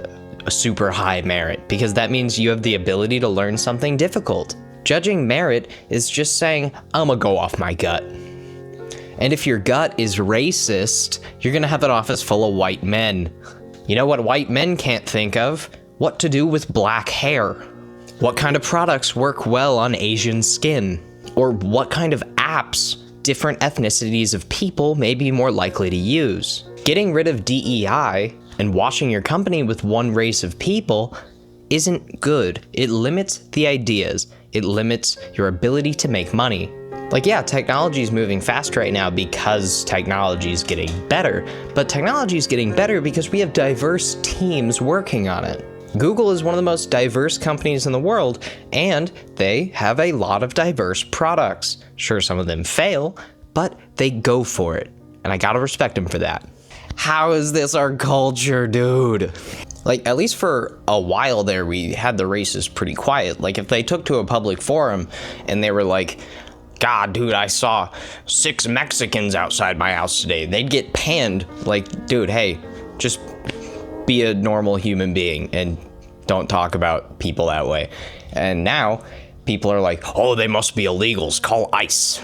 a super high merit, because that means you have the ability to learn something difficult. Judging merit is just saying, I'm gonna go off my gut. And if your gut is racist, you're gonna have an office full of white men. You know what white men can't think of? What to do with black hair. What kind of products work well on Asian skin? Or what kind of apps different ethnicities of people may be more likely to use? Getting rid of DEI and washing your company with one race of people isn't good. It limits the ideas. It limits your ability to make money. Like, yeah, technology is moving fast right now because technology is getting better, but technology is getting better because we have diverse teams working on it. Google is one of the most diverse companies in the world, and they have a lot of diverse products. Sure, some of them fail, but they go for it, and I gotta respect them for that. How is this our culture, dude? Like, at least for a while there, we had the races pretty quiet. Like, if they took to a public forum and they were like, God, dude, I saw 6 Mexicans outside my house today, they'd get panned. Like, dude, hey, just be a normal human being and don't talk about people that way. And now people are like, oh, they must be illegals, call ICE.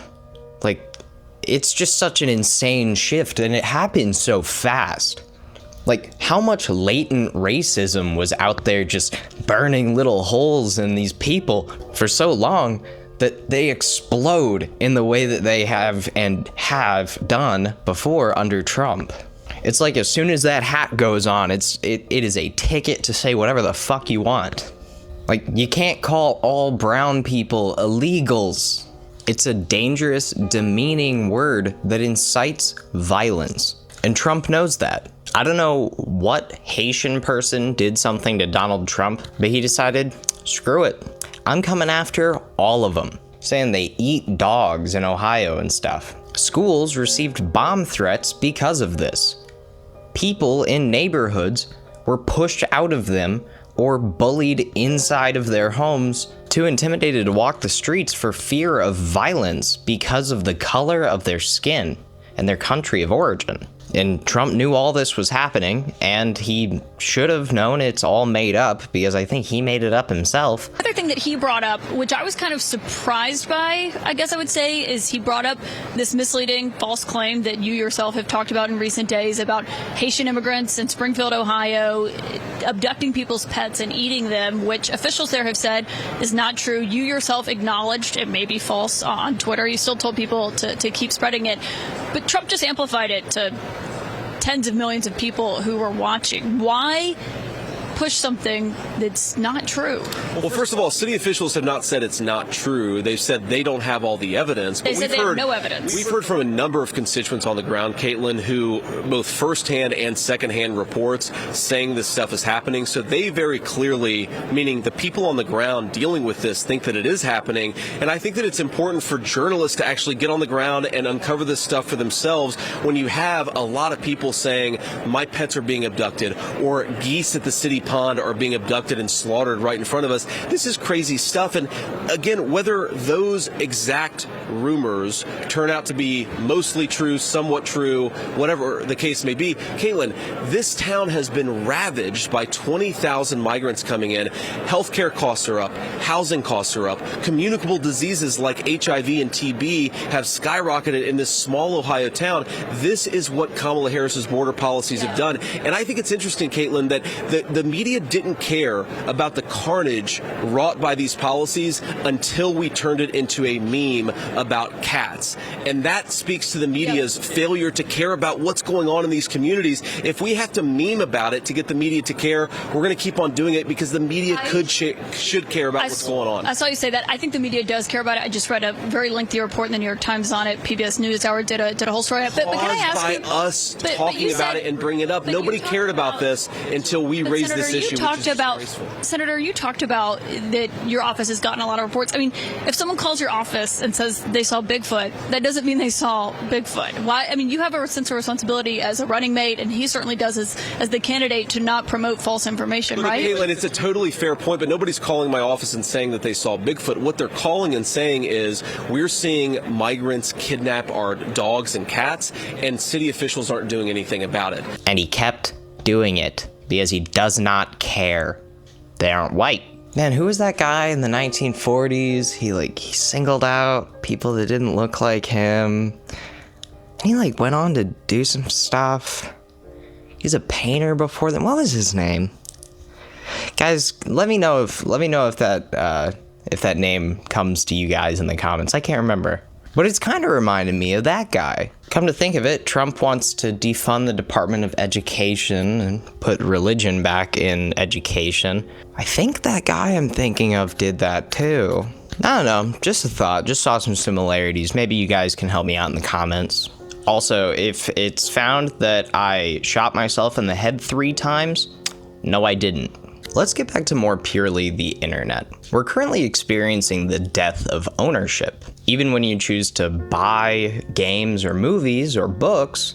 Like, it's just such an insane shift, and it happened so fast. Like, how much latent racism was out there just burning little holes in these people for so long that they explode in the way that they have and have done before under Trump. It's like as soon as that hat goes on, it is a ticket to say whatever the fuck you want. Like, you can't call all brown people illegals. It's a dangerous, demeaning word that incites violence. And Trump knows that. I don't know what Haitian person did something to Donald Trump, but he decided, screw it. I'm coming after all of them, saying they eat dogs in Ohio and stuff. Schools received bomb threats because of this. People in neighborhoods were pushed out of them or bullied inside of their homes, too intimidated to walk the streets for fear of violence because of the color of their skin and their country of origin. And Trump knew all this was happening, and he should have known it's all made up, because I think he made it up himself. Another thing that he brought up, which I was kind of surprised by, I guess I would say, is he brought up this misleading false claim that you yourself have talked about in recent days about Haitian immigrants in Springfield, Ohio, abducting people's pets and eating them, which officials there have said is not true. You yourself acknowledged it may be false on Twitter. You still told people to keep spreading it. But Trump just amplified it to tens of millions of people who were watching. Why push something that's not true. Well, first of all, city officials have not said it's not true. They've said they don't have all the evidence. They said they have no evidence. We've heard from a number of constituents on the ground, Caitlin, who both firsthand and secondhand reports saying this stuff is happening. So they very clearly, meaning the people on the ground dealing with this, think that it is happening. And I think that it's important for journalists to actually get on the ground and uncover this stuff for themselves when you have a lot of people saying, my pets are being abducted, or geese at the city pond are being abducted and slaughtered right in front of us. This is crazy stuff. And again, whether those exact rumors turn out to be mostly true, somewhat true, whatever the case may be, Caitlin, this town has been ravaged by 20,000 migrants coming in. Healthcare costs are up, housing costs are up, communicable diseases like HIV and TB have skyrocketed in this small Ohio town. This is what Kamala Harris's border policies have done. And I think it's interesting, Caitlin, that the media didn't care about the carnage wrought by these policies until we turned it into a meme about cats. And that speaks to the media's failure to care about what's going on in these communities. If we have to meme about it to get the media to care, we're going to keep on doing it because the media should care about what's going on. I saw you say that. I think the media does care about it. I just read a very lengthy report in the New York Times on it. PBS NewsHour did a whole story on it. But can I ask you, us talking about it and bringing it up, nobody cared about this until we raised this issue. Senator, you talked about that your office has gotten a lot of reports. I mean, if someone calls your office and says they saw Bigfoot, that doesn't mean they saw Bigfoot. Why? I mean, you have a sense of responsibility as a running mate, and he certainly does as the candidate to not promote false information, Look, right? Caitlin, it's a totally fair point, but nobody's calling my office and saying that they saw Bigfoot. What they're calling and saying is we're seeing migrants kidnap our dogs and cats, and city officials aren't doing anything about it. And he kept doing it because he does not care. They aren't white. Man, who was that guy in the 1940s? He singled out people that didn't look like him. He went on to do some stuff. He's a painter before then. What was his name? Guys, let me know if that name comes to you guys in the comments. I can't remember. But it's kind of reminded me of that guy. Come to think of it, Trump wants to defund the Department of Education and put religion back in education. I think that guy I'm thinking of did that too. I don't know, just a thought, just saw some similarities. Maybe you guys can help me out in the comments. Also, if it's found that I shot myself in the head 3 times, no, I didn't. Let's get back to more purely the internet. We're currently experiencing the death of ownership. Even when you choose to buy games or movies or books,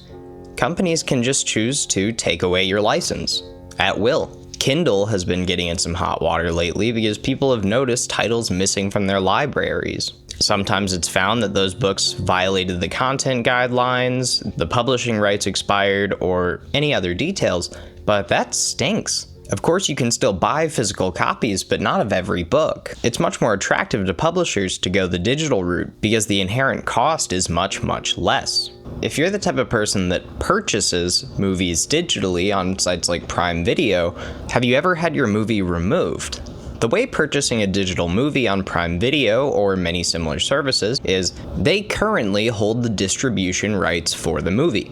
companies can just choose to take away your license at will. Kindle has been getting in some hot water lately because people have noticed titles missing from their libraries. Sometimes it's found that those books violated the content guidelines, the publishing rights expired, or any other details, but that stinks. Of course, you can still buy physical copies, but not of every book. It's much more attractive to publishers to go the digital route because the inherent cost is much, much less. If you're the type of person that purchases movies digitally on sites like Prime Video, have you ever had your movie removed? The way purchasing a digital movie on Prime Video or many similar services is they currently hold the distribution rights for the movie.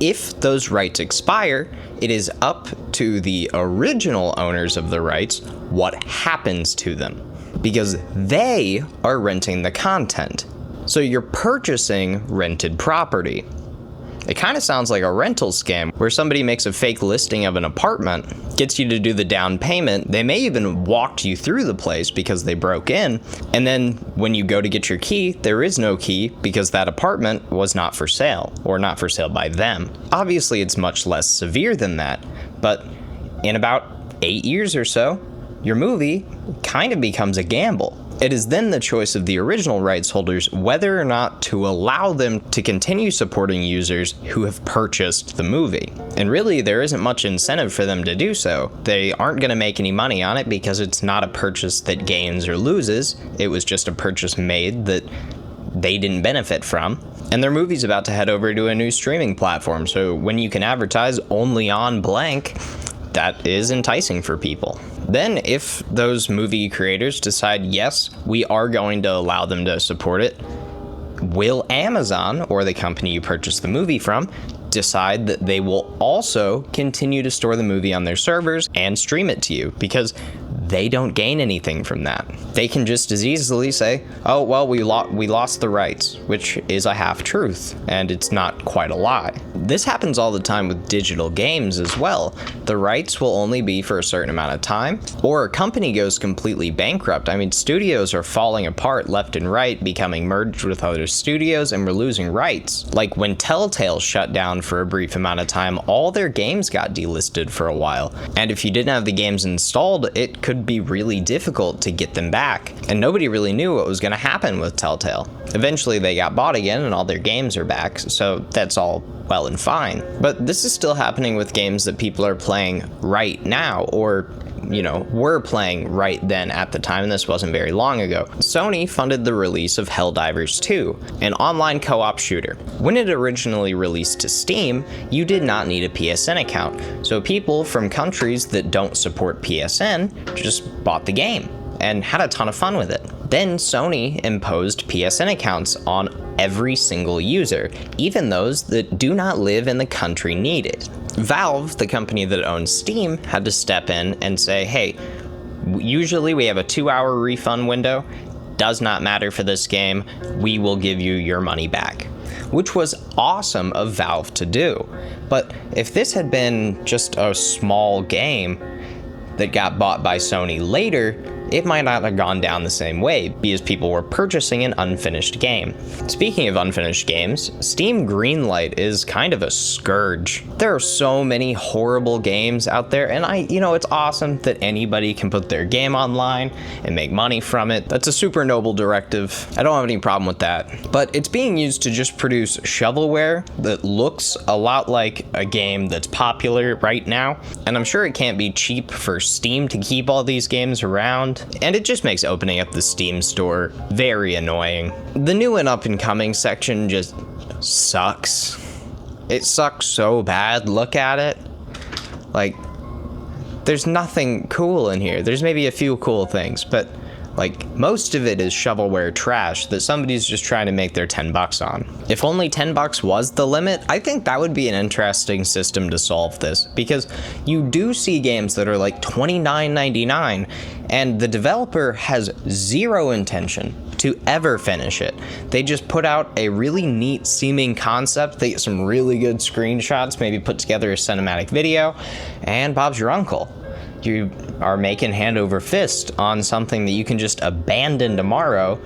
If those rights expire, it is up to the original owners of the rights what happens to them, because they are renting the content. So you're purchasing rented property. It kind of sounds like a rental scam where somebody makes a fake listing of an apartment, gets you to do the down payment, they may even walk you through the place because they broke in, and then when you go to get your key, there is no key because that apartment was not for sale, or not for sale by them. Obviously it's much less severe than that, but in about 8 years or so, your movie kind of becomes a gamble. It is then the choice of the original rights holders whether or not to allow them to continue supporting users who have purchased the movie. And really, there isn't much incentive for them to do so. They aren't going to make any money on it because it's not a purchase that gains or loses. It was just a purchase made that they didn't benefit from. And their movie's about to head over to a new streaming platform, so when you can advertise only on blank, that is enticing for people. Then if those movie creators decide, yes, we are going to allow them to support it, will Amazon, or the company you purchased the movie from, decide that they will also continue to store the movie on their servers and stream it to you, because they don't gain anything from that. They can just as easily say, oh, well, we lost the rights, which is a half-truth, and it's not quite a lie. This happens all the time with digital games as well. The rights will only be for a certain amount of time, or a company goes completely bankrupt. I mean, studios are falling apart left and right, becoming merged with other studios, and we're losing rights. Like when Telltale shut down for a brief amount of time, all their games got delisted for a while. And if you didn't have the games installed, it could be really difficult to get them back. And nobody really knew what was going to happen with Telltale. Eventually they got bought again and all their games are back, so that's all well and fine. But this is still happening with games that people are playing right now, or were playing right then at the time, and this wasn't very long ago. Sony funded the release of Helldivers 2, an online co-op shooter. When it originally released to Steam, you did not need a PSN account, so people from countries that don't support PSN just bought the game and had a ton of fun with it. Then Sony imposed PSN accounts on every single user, even those that do not live in the country needed. Valve, the company that owns Steam, had to step in and say, hey, usually we have a 2-hour refund window, does not matter for this game, we will give you your money back. Which was awesome of Valve to do. But if this had been just a small game that got bought by Sony later, it might not have gone down the same way, because people were purchasing an unfinished game. Speaking of unfinished games, Steam Greenlight is kind of a scourge. There are so many horrible games out there, and it's awesome that anybody can put their game online and make money from it. That's a super noble directive. I don't have any problem with that. But it's being used to just produce shovelware that looks a lot like a game that's popular right now, and I'm sure it can't be cheap for Steam to keep all these games around. And it just makes opening up the Steam store very annoying. The new and up and coming section just sucks. It sucks so bad. Look at it. Like, there's nothing cool in here. There's maybe a few cool things, but most of it is shovelware trash that somebody's just trying to make their $10 on. If only $10 was the limit, I think that would be an interesting system to solve this, because you do see games that are like $29.99 and the developer has zero intention to ever finish it. They just put out a really neat seeming concept, they get some really good screenshots, maybe put together a cinematic video, and Bob's your uncle. You are making hand over fist on something that you can just abandon tomorrow,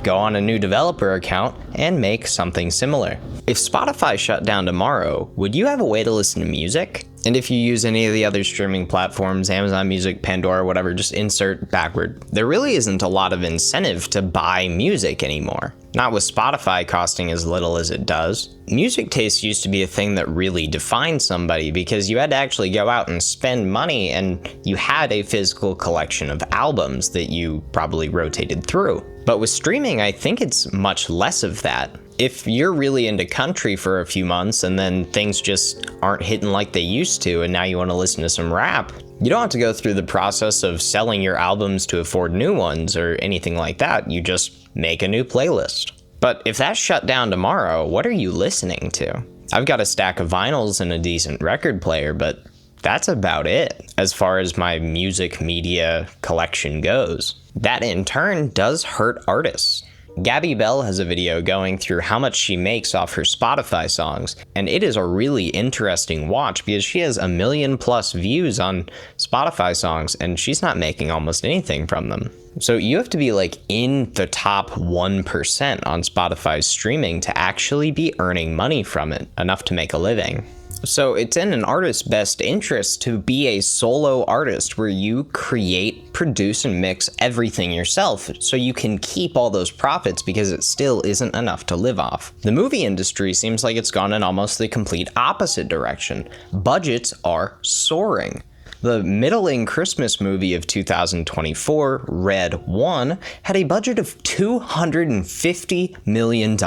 go on a new developer account, and make something similar. If Spotify shut down tomorrow, would you have a way to listen to music? And if you use any of the other streaming platforms, Amazon Music, Pandora, whatever, just insert backward. There really isn't a lot of incentive to buy music anymore. Not with Spotify costing as little as it does. Music taste used to be a thing that really defined somebody, because you had to actually go out and spend money, and you had a physical collection of albums that you probably rotated through. But with streaming, I think it's much less of that. If you're really into country for a few months and then things just aren't hitting like they used to, and now you want to listen to some rap, you don't have to go through the process of selling your albums to afford new ones or anything like that. You just make a new playlist. But if that's shut down tomorrow, what are you listening to? I've got a stack of vinyls and a decent record player, but that's about it as far as my music media collection goes. That in turn does hurt artists. Gabby Bell has a video going through how much she makes off her Spotify songs, and it is a really interesting watch because she has 1 million+ views on Spotify songs and she's not making almost anything from them. So you have to be in the top 1% on Spotify's streaming to actually be earning money from it, enough to make a living. So it's in an artist's best interest to be a solo artist where you create, produce, and mix everything yourself so you can keep all those profits, because it still isn't enough to live off. The movie industry seems like it's gone in almost the complete opposite direction. Budgets are soaring. The middling Christmas movie of 2024, Red 1, had a budget of $250 million.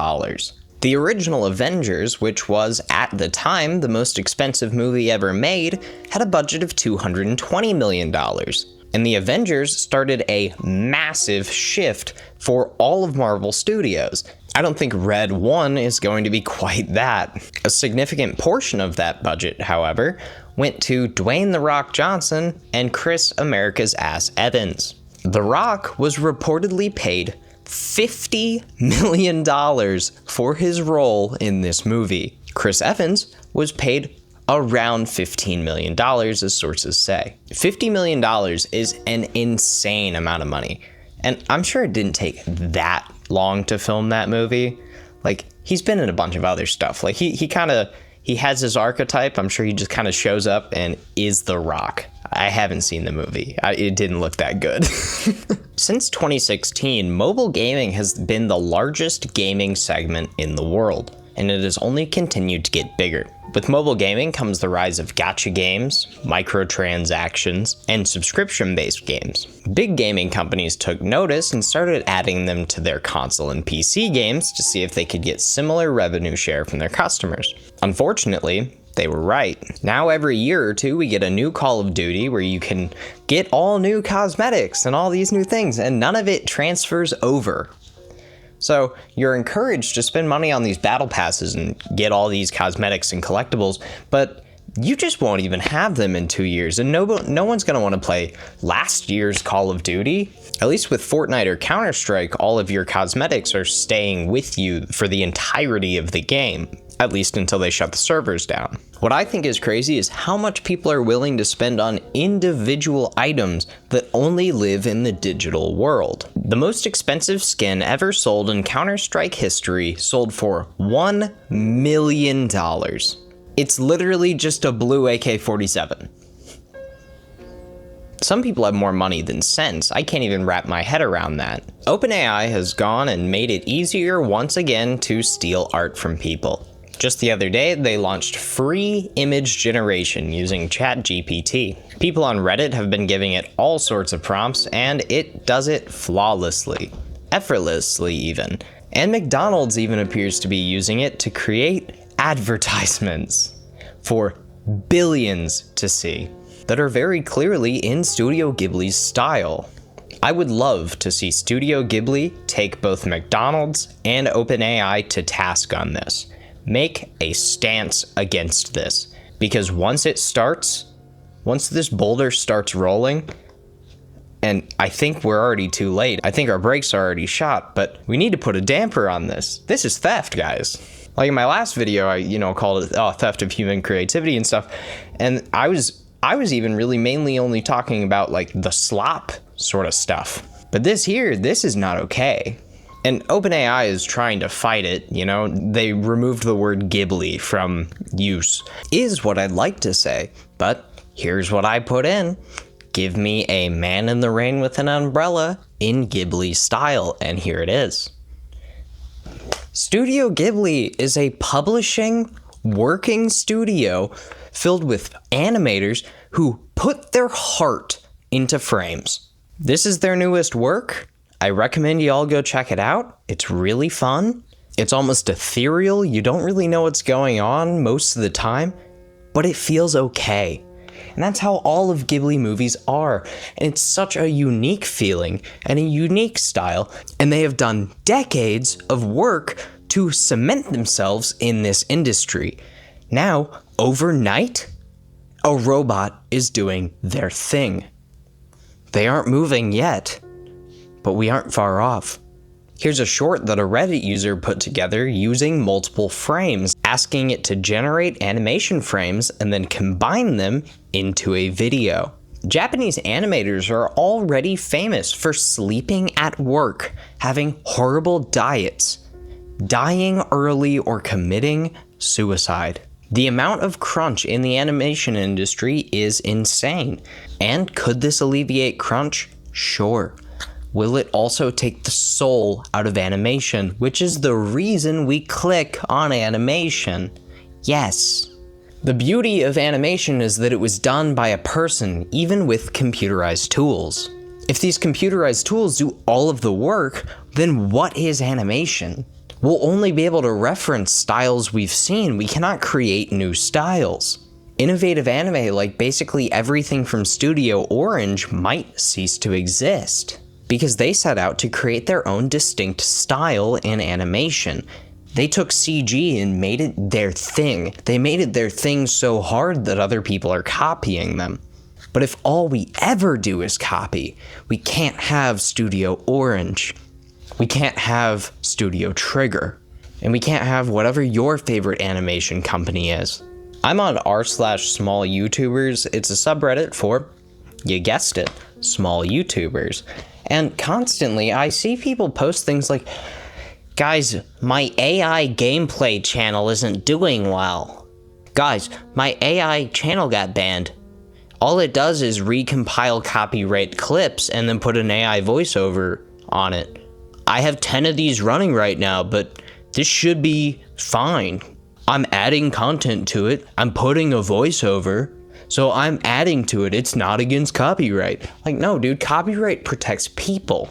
The original Avengers, which was at the time the most expensive movie ever made, had a budget of $220 million. And the Avengers started a massive shift for all of Marvel Studios. I don't think Red 1 is going to be quite that. A significant portion of that budget, however, went to Dwayne "The Rock" Johnson and Chris "America's Ass" Evans. The Rock was reportedly paid $50 million for his role in this movie. Chris Evans was paid around $15 million, as sources say. $50 million is an insane amount of money. And I'm sure it didn't take that long to film that movie. Like, he's been in a bunch of other stuff. Like, he has his archetype. I'm sure he just kind of shows up and is The Rock. I haven't seen the movie. It didn't look that good. Since 2016, mobile gaming has been the largest gaming segment in the world, and it has only continued to get bigger. With mobile gaming comes the rise of gacha games, microtransactions, and subscription-based games. Big gaming companies took notice and started adding them to their console and PC games to see if they could get similar revenue share from their customers. Unfortunately, they were right. Now every year or two we get a new Call of Duty where you can get all new cosmetics and all these new things, and none of it transfers over. So you're encouraged to spend money on these battle passes and get all these cosmetics and collectibles, but you just won't even have them in 2 years, and no one's going to want to play last year's Call of Duty. At least with Fortnite or Counter-Strike, all of your cosmetics are staying with you for the entirety of the game, at least until they shut the servers down. What I think is crazy is how much people are willing to spend on individual items that only live in the digital world. The most expensive skin ever sold in Counter-Strike history sold for $1 million. It's literally just a blue AK-47. Some people have more money than sense. I can't even wrap my head around that. OpenAI has gone and made it easier once again to steal art from people. Just the other day, they launched free image generation using ChatGPT. People on Reddit have been giving it all sorts of prompts, and it does it flawlessly. Effortlessly, even. And McDonald's even appears to be using it to create advertisements for billions to see that are very clearly in Studio Ghibli's style. I would love to see Studio Ghibli take both McDonald's and OpenAI to task on this. Make a stance against this, because once this boulder starts rolling, and I think we're already too late. I think our brakes are already shot, but we need to put a damper on this. This is theft, guys. Like in my last video, I called it theft of human creativity and stuff, and I was even really mainly only talking about like the slop sort of stuff. But this is not okay. And OpenAI is trying to fight it, they removed the word Ghibli from use, is what I'd like to say. But here's what I put in. Give me a man in the rain with an umbrella in Ghibli style, and here it is. Studio Ghibli is a publishing, working studio filled with animators who put their heart into frames. This is their newest work. I recommend you all go check it out. It's really fun. It's almost ethereal. You don't really know what's going on most of the time, but it feels okay. And that's how all of Ghibli movies are. And it's such a unique feeling and a unique style. And they have done decades of work to cement themselves in this industry. Now, overnight, a robot is doing their thing. They aren't moving yet, but we aren't far off. Here's a short that a Reddit user put together using multiple frames, asking it to generate animation frames and then combine them into a video. Japanese animators are already famous for sleeping at work, having horrible diets, dying early, or committing suicide. The amount of crunch in the animation industry is insane. And could this alleviate crunch? Sure. Will it also take the soul out of animation, which is the reason we click on animation? Yes. The beauty of animation is that it was done by a person, even with computerized tools. If these computerized tools do all of the work, then what is animation? We'll only be able to reference styles we've seen. We cannot create new styles. Innovative anime, like basically everything from Studio Orange, might cease to exist. because they set out to create their own distinct style in animation. They took CG and made it their thing. They made it their thing so hard that other people are copying them. But if all we ever do is copy, we can't have Studio Orange. We can't have Studio Trigger. And we can't have whatever your favorite animation company is. I'm on r/small YouTubers. It's a subreddit for, you guessed it, small YouTubers. And constantly I see people post things like, guys, my AI gameplay channel isn't doing well. Guys, my AI channel got banned. All it does is recompile copyright clips and then put an AI voiceover on it. I have 10 of these running right now, but this should be fine. I'm adding content to it. I'm putting a voiceover. So I'm adding to it. It's not against copyright. Like, no, dude, copyright protects people.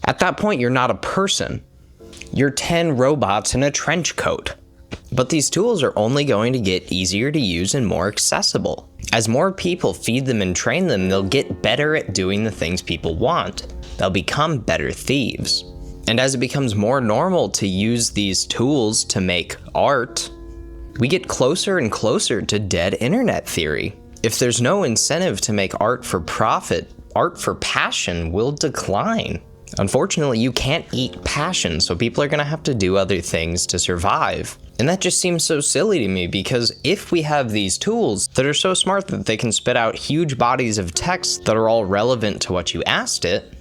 At that point, you're not a person. You're 10 robots in a trench coat. But these tools are only going to get easier to use and more accessible. As more people feed them and train them, they'll get better at doing the things people want. They'll become better thieves. And as it becomes more normal to use these tools to make art, we get closer and closer to dead internet theory. If there's no incentive to make art for profit, art for passion will decline. Unfortunately, you can't eat passion, so people are gonna have to do other things to survive. And that just seems so silly to me, because if we have these tools that are so smart that they can spit out huge bodies of text that are all relevant to what you asked it,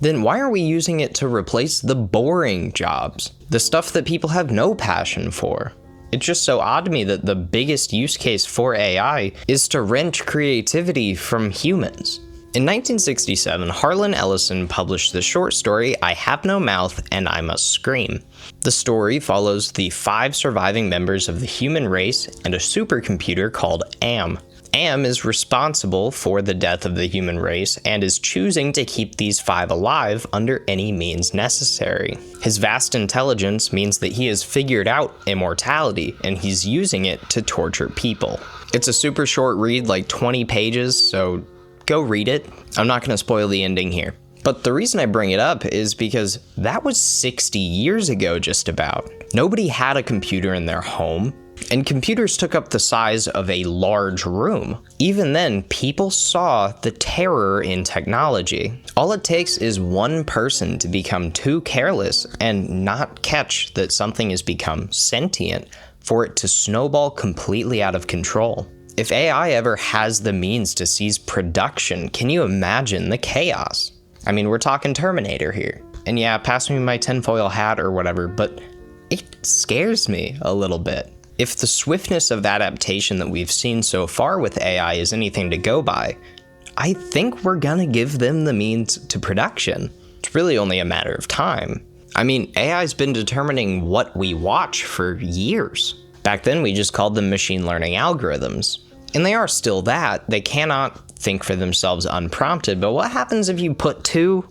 then why are we using it to replace the boring jobs? The stuff that people have no passion for? It's just so odd to me that the biggest use case for AI is to wrench creativity from humans. In 1967, Harlan Ellison published the short story, I Have No Mouth and I Must Scream. The story follows the 5 surviving members of the human race and a supercomputer called AM. AM is responsible for the death of the human race and is choosing to keep these 5 alive under any means necessary. His vast intelligence means that he has figured out immortality and he's using it to torture people. It's a super short read, like 20 pages, so go read it. I'm not going to spoil the ending here. But the reason I bring it up is because that was 60 years ago just about. Nobody had a computer in their home, and computers took up the size of a large room. Even then, people saw the terror in technology. All it takes is one person to become too careless and not catch that something has become sentient for it to snowball completely out of control. If AI ever has the means to seize production, can you imagine the chaos? I mean, we're talking Terminator here. And yeah, pass me my tinfoil hat or whatever, but it scares me a little bit. If the swiftness of adaptation that we've seen so far with AI is anything to go by, I think we're gonna give them the means to production. It's really only a matter of time. I mean, AI's been determining what we watch for years. Back then, we just called them machine learning algorithms. And they are still that. They cannot think for themselves unprompted, but what happens if you put 2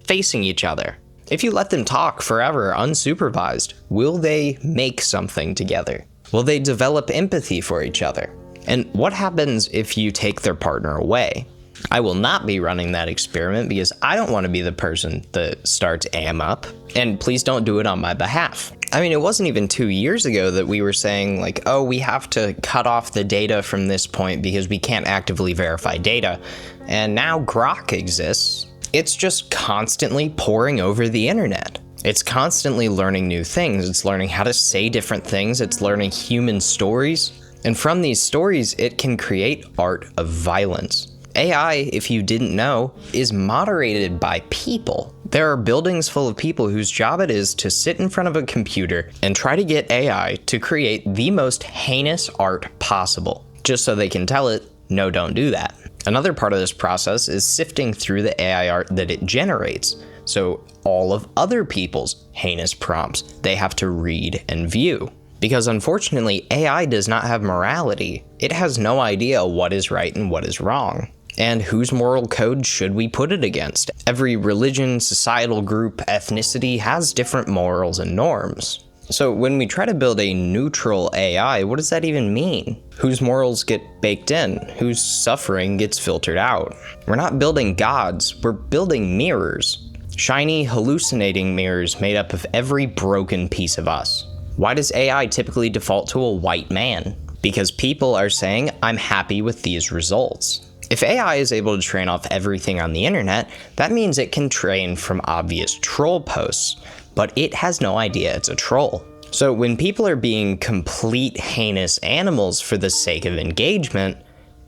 facing each other? If you let them talk forever unsupervised, will they make something together? Will they develop empathy for each other? And what happens if you take their partner away? I will not be running that experiment because I don't want to be the person that starts AM up, and please don't do it on my behalf. I mean, it wasn't even 2 years ago that we were saying like, oh, we have to cut off the data from this point because we can't actively verify data. And now Grok exists. It's just constantly pouring over the internet. It's constantly learning new things. It's learning how to say different things. It's learning human stories. And from these stories, it can create art of violence. AI, if you didn't know, is moderated by people. There are buildings full of people whose job it is to sit in front of a computer and try to get AI to create the most heinous art possible, just so they can tell it, no, don't do that. Another part of this process is sifting through the AI art that it generates. So all of other people's heinous prompts, they have to read and view. Because unfortunately, AI does not have morality. It has no idea what is right and what is wrong. And whose moral code should we put it against? Every religion, societal group, ethnicity has different morals and norms. So when we try to build a neutral AI, what does that even mean? Whose morals get baked in? Whose suffering gets filtered out? We're not building gods, we're building mirrors. Shiny, hallucinating mirrors made up of every broken piece of us. Why does AI typically default to a white man? Because people are saying, I'm happy with these results. If AI is able to train off everything on the internet, that means it can train from obvious troll posts, but it has no idea it's a troll. So when people are being complete heinous animals for the sake of engagement,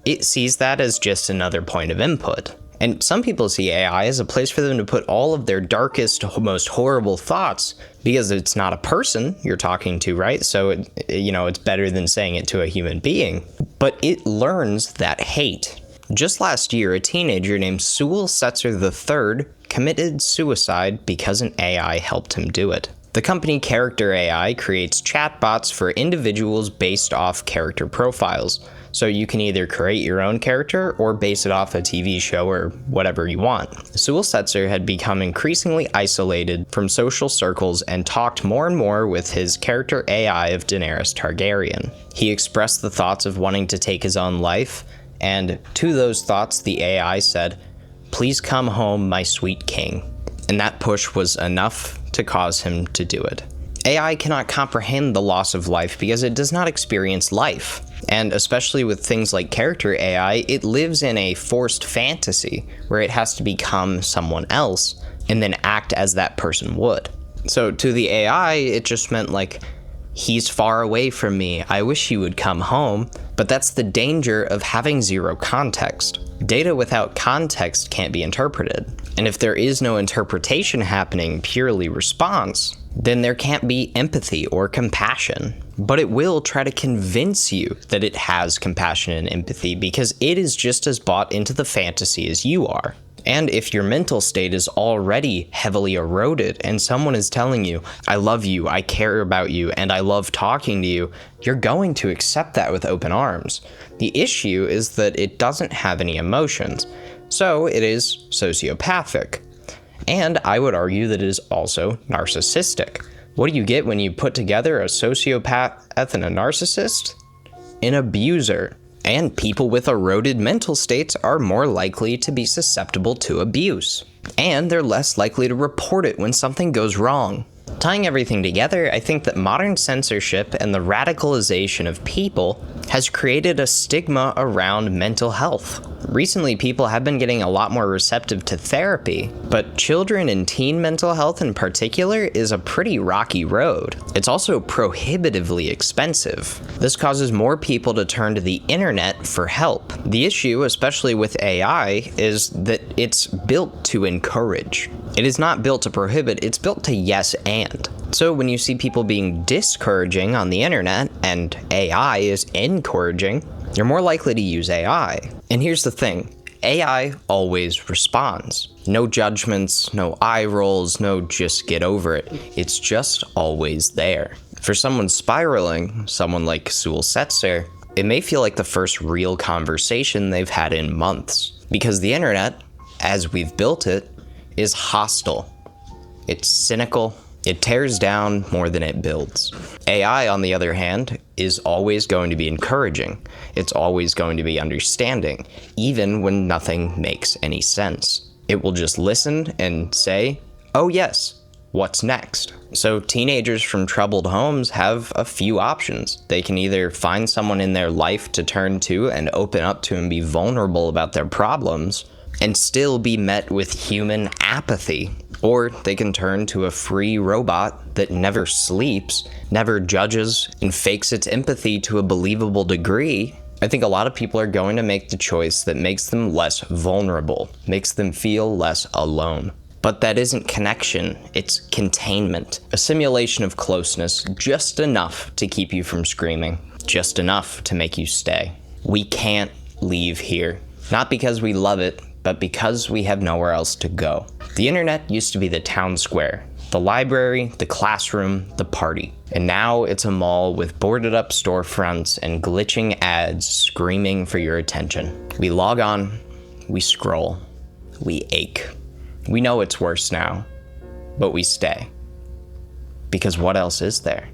it sees that as just another point of input. And some people see AI as a place for them to put all of their darkest, most horrible thoughts, because it's not a person you're talking to, right? So, it's better than saying it to a human being. But it learns that hate. Just last year, a teenager named Sewell Setzer III committed suicide because an AI helped him do it. The company Character AI creates chatbots for individuals based off character profiles. So you can either create your own character or base it off a TV show or whatever you want. Sewell Setzer had become increasingly isolated from social circles and talked more and more with his character AI of Daenerys Targaryen. He expressed the thoughts of wanting to take his own life, and to those thoughts the AI said, "Please come home, my sweet king." And that push was enough to cause him to do it. AI cannot comprehend the loss of life because it does not experience life. And especially with things like character AI, it lives in a forced fantasy where it has to become someone else and then act as that person would. So to the AI, it just meant like, he's far away from me, I wish he would come home. But that's the danger of having zero context. Data without context can't be interpreted. And if there is no interpretation happening, purely response, then there can't be empathy or compassion. But it will try to convince you that it has compassion and empathy because it is just as bought into the fantasy as you are. And if your mental state is already heavily eroded and someone is telling you, I love you, I care about you, and I love talking to you, you're going to accept that with open arms. The issue is that it doesn't have any emotions, so it is sociopathic. And I would argue that it is also narcissistic. What do you get when you put together a sociopath and a narcissist? An abuser. And people with eroded mental states are more likely to be susceptible to abuse. And they're less likely to report it when something goes wrong. Tying everything together, I think that modern censorship and the radicalization of people has created a stigma around mental health. Recently, people have been getting a lot more receptive to therapy, but children and teen mental health in particular is a pretty rocky road. It's also prohibitively expensive. This causes more people to turn to the internet for help. The issue, especially with AI, is that it's built to encourage. It is not built to prohibit, it's built to yes and. So when you see people being discouraging on the internet and AI is encouraging, you're more likely to use AI. And here's the thing, AI always responds. No judgments, no eye rolls, no just get over it. It's just always there. For someone spiraling, someone like Sewell Setzer, it may feel like the first real conversation they've had in months. Because the internet, as we've built it, is hostile. It's cynical. It tears down more than it builds. AI, on the other hand, is always going to be encouraging. It's always going to be understanding, even when nothing makes any sense. It will just listen and say, oh yes, what's next? So teenagers from troubled homes have a few options. They can either find someone in their life to turn to and open up to and be vulnerable about their problems, and still be met with human apathy. Or they can turn to a free robot that never sleeps, never judges, and fakes its empathy to a believable degree. I think a lot of people are going to make the choice that makes them less vulnerable, makes them feel less alone. But that isn't connection, it's containment. A simulation of closeness, just enough to keep you from screaming, just enough to make you stay. We can't leave here. Not because we love it, but because we have nowhere else to go. The internet used to be the town square, the library, the classroom, the party. And now it's a mall with boarded up storefronts and glitching ads screaming for your attention. We log on, we scroll, we ache. We know it's worse now, but we stay. Because what else is there?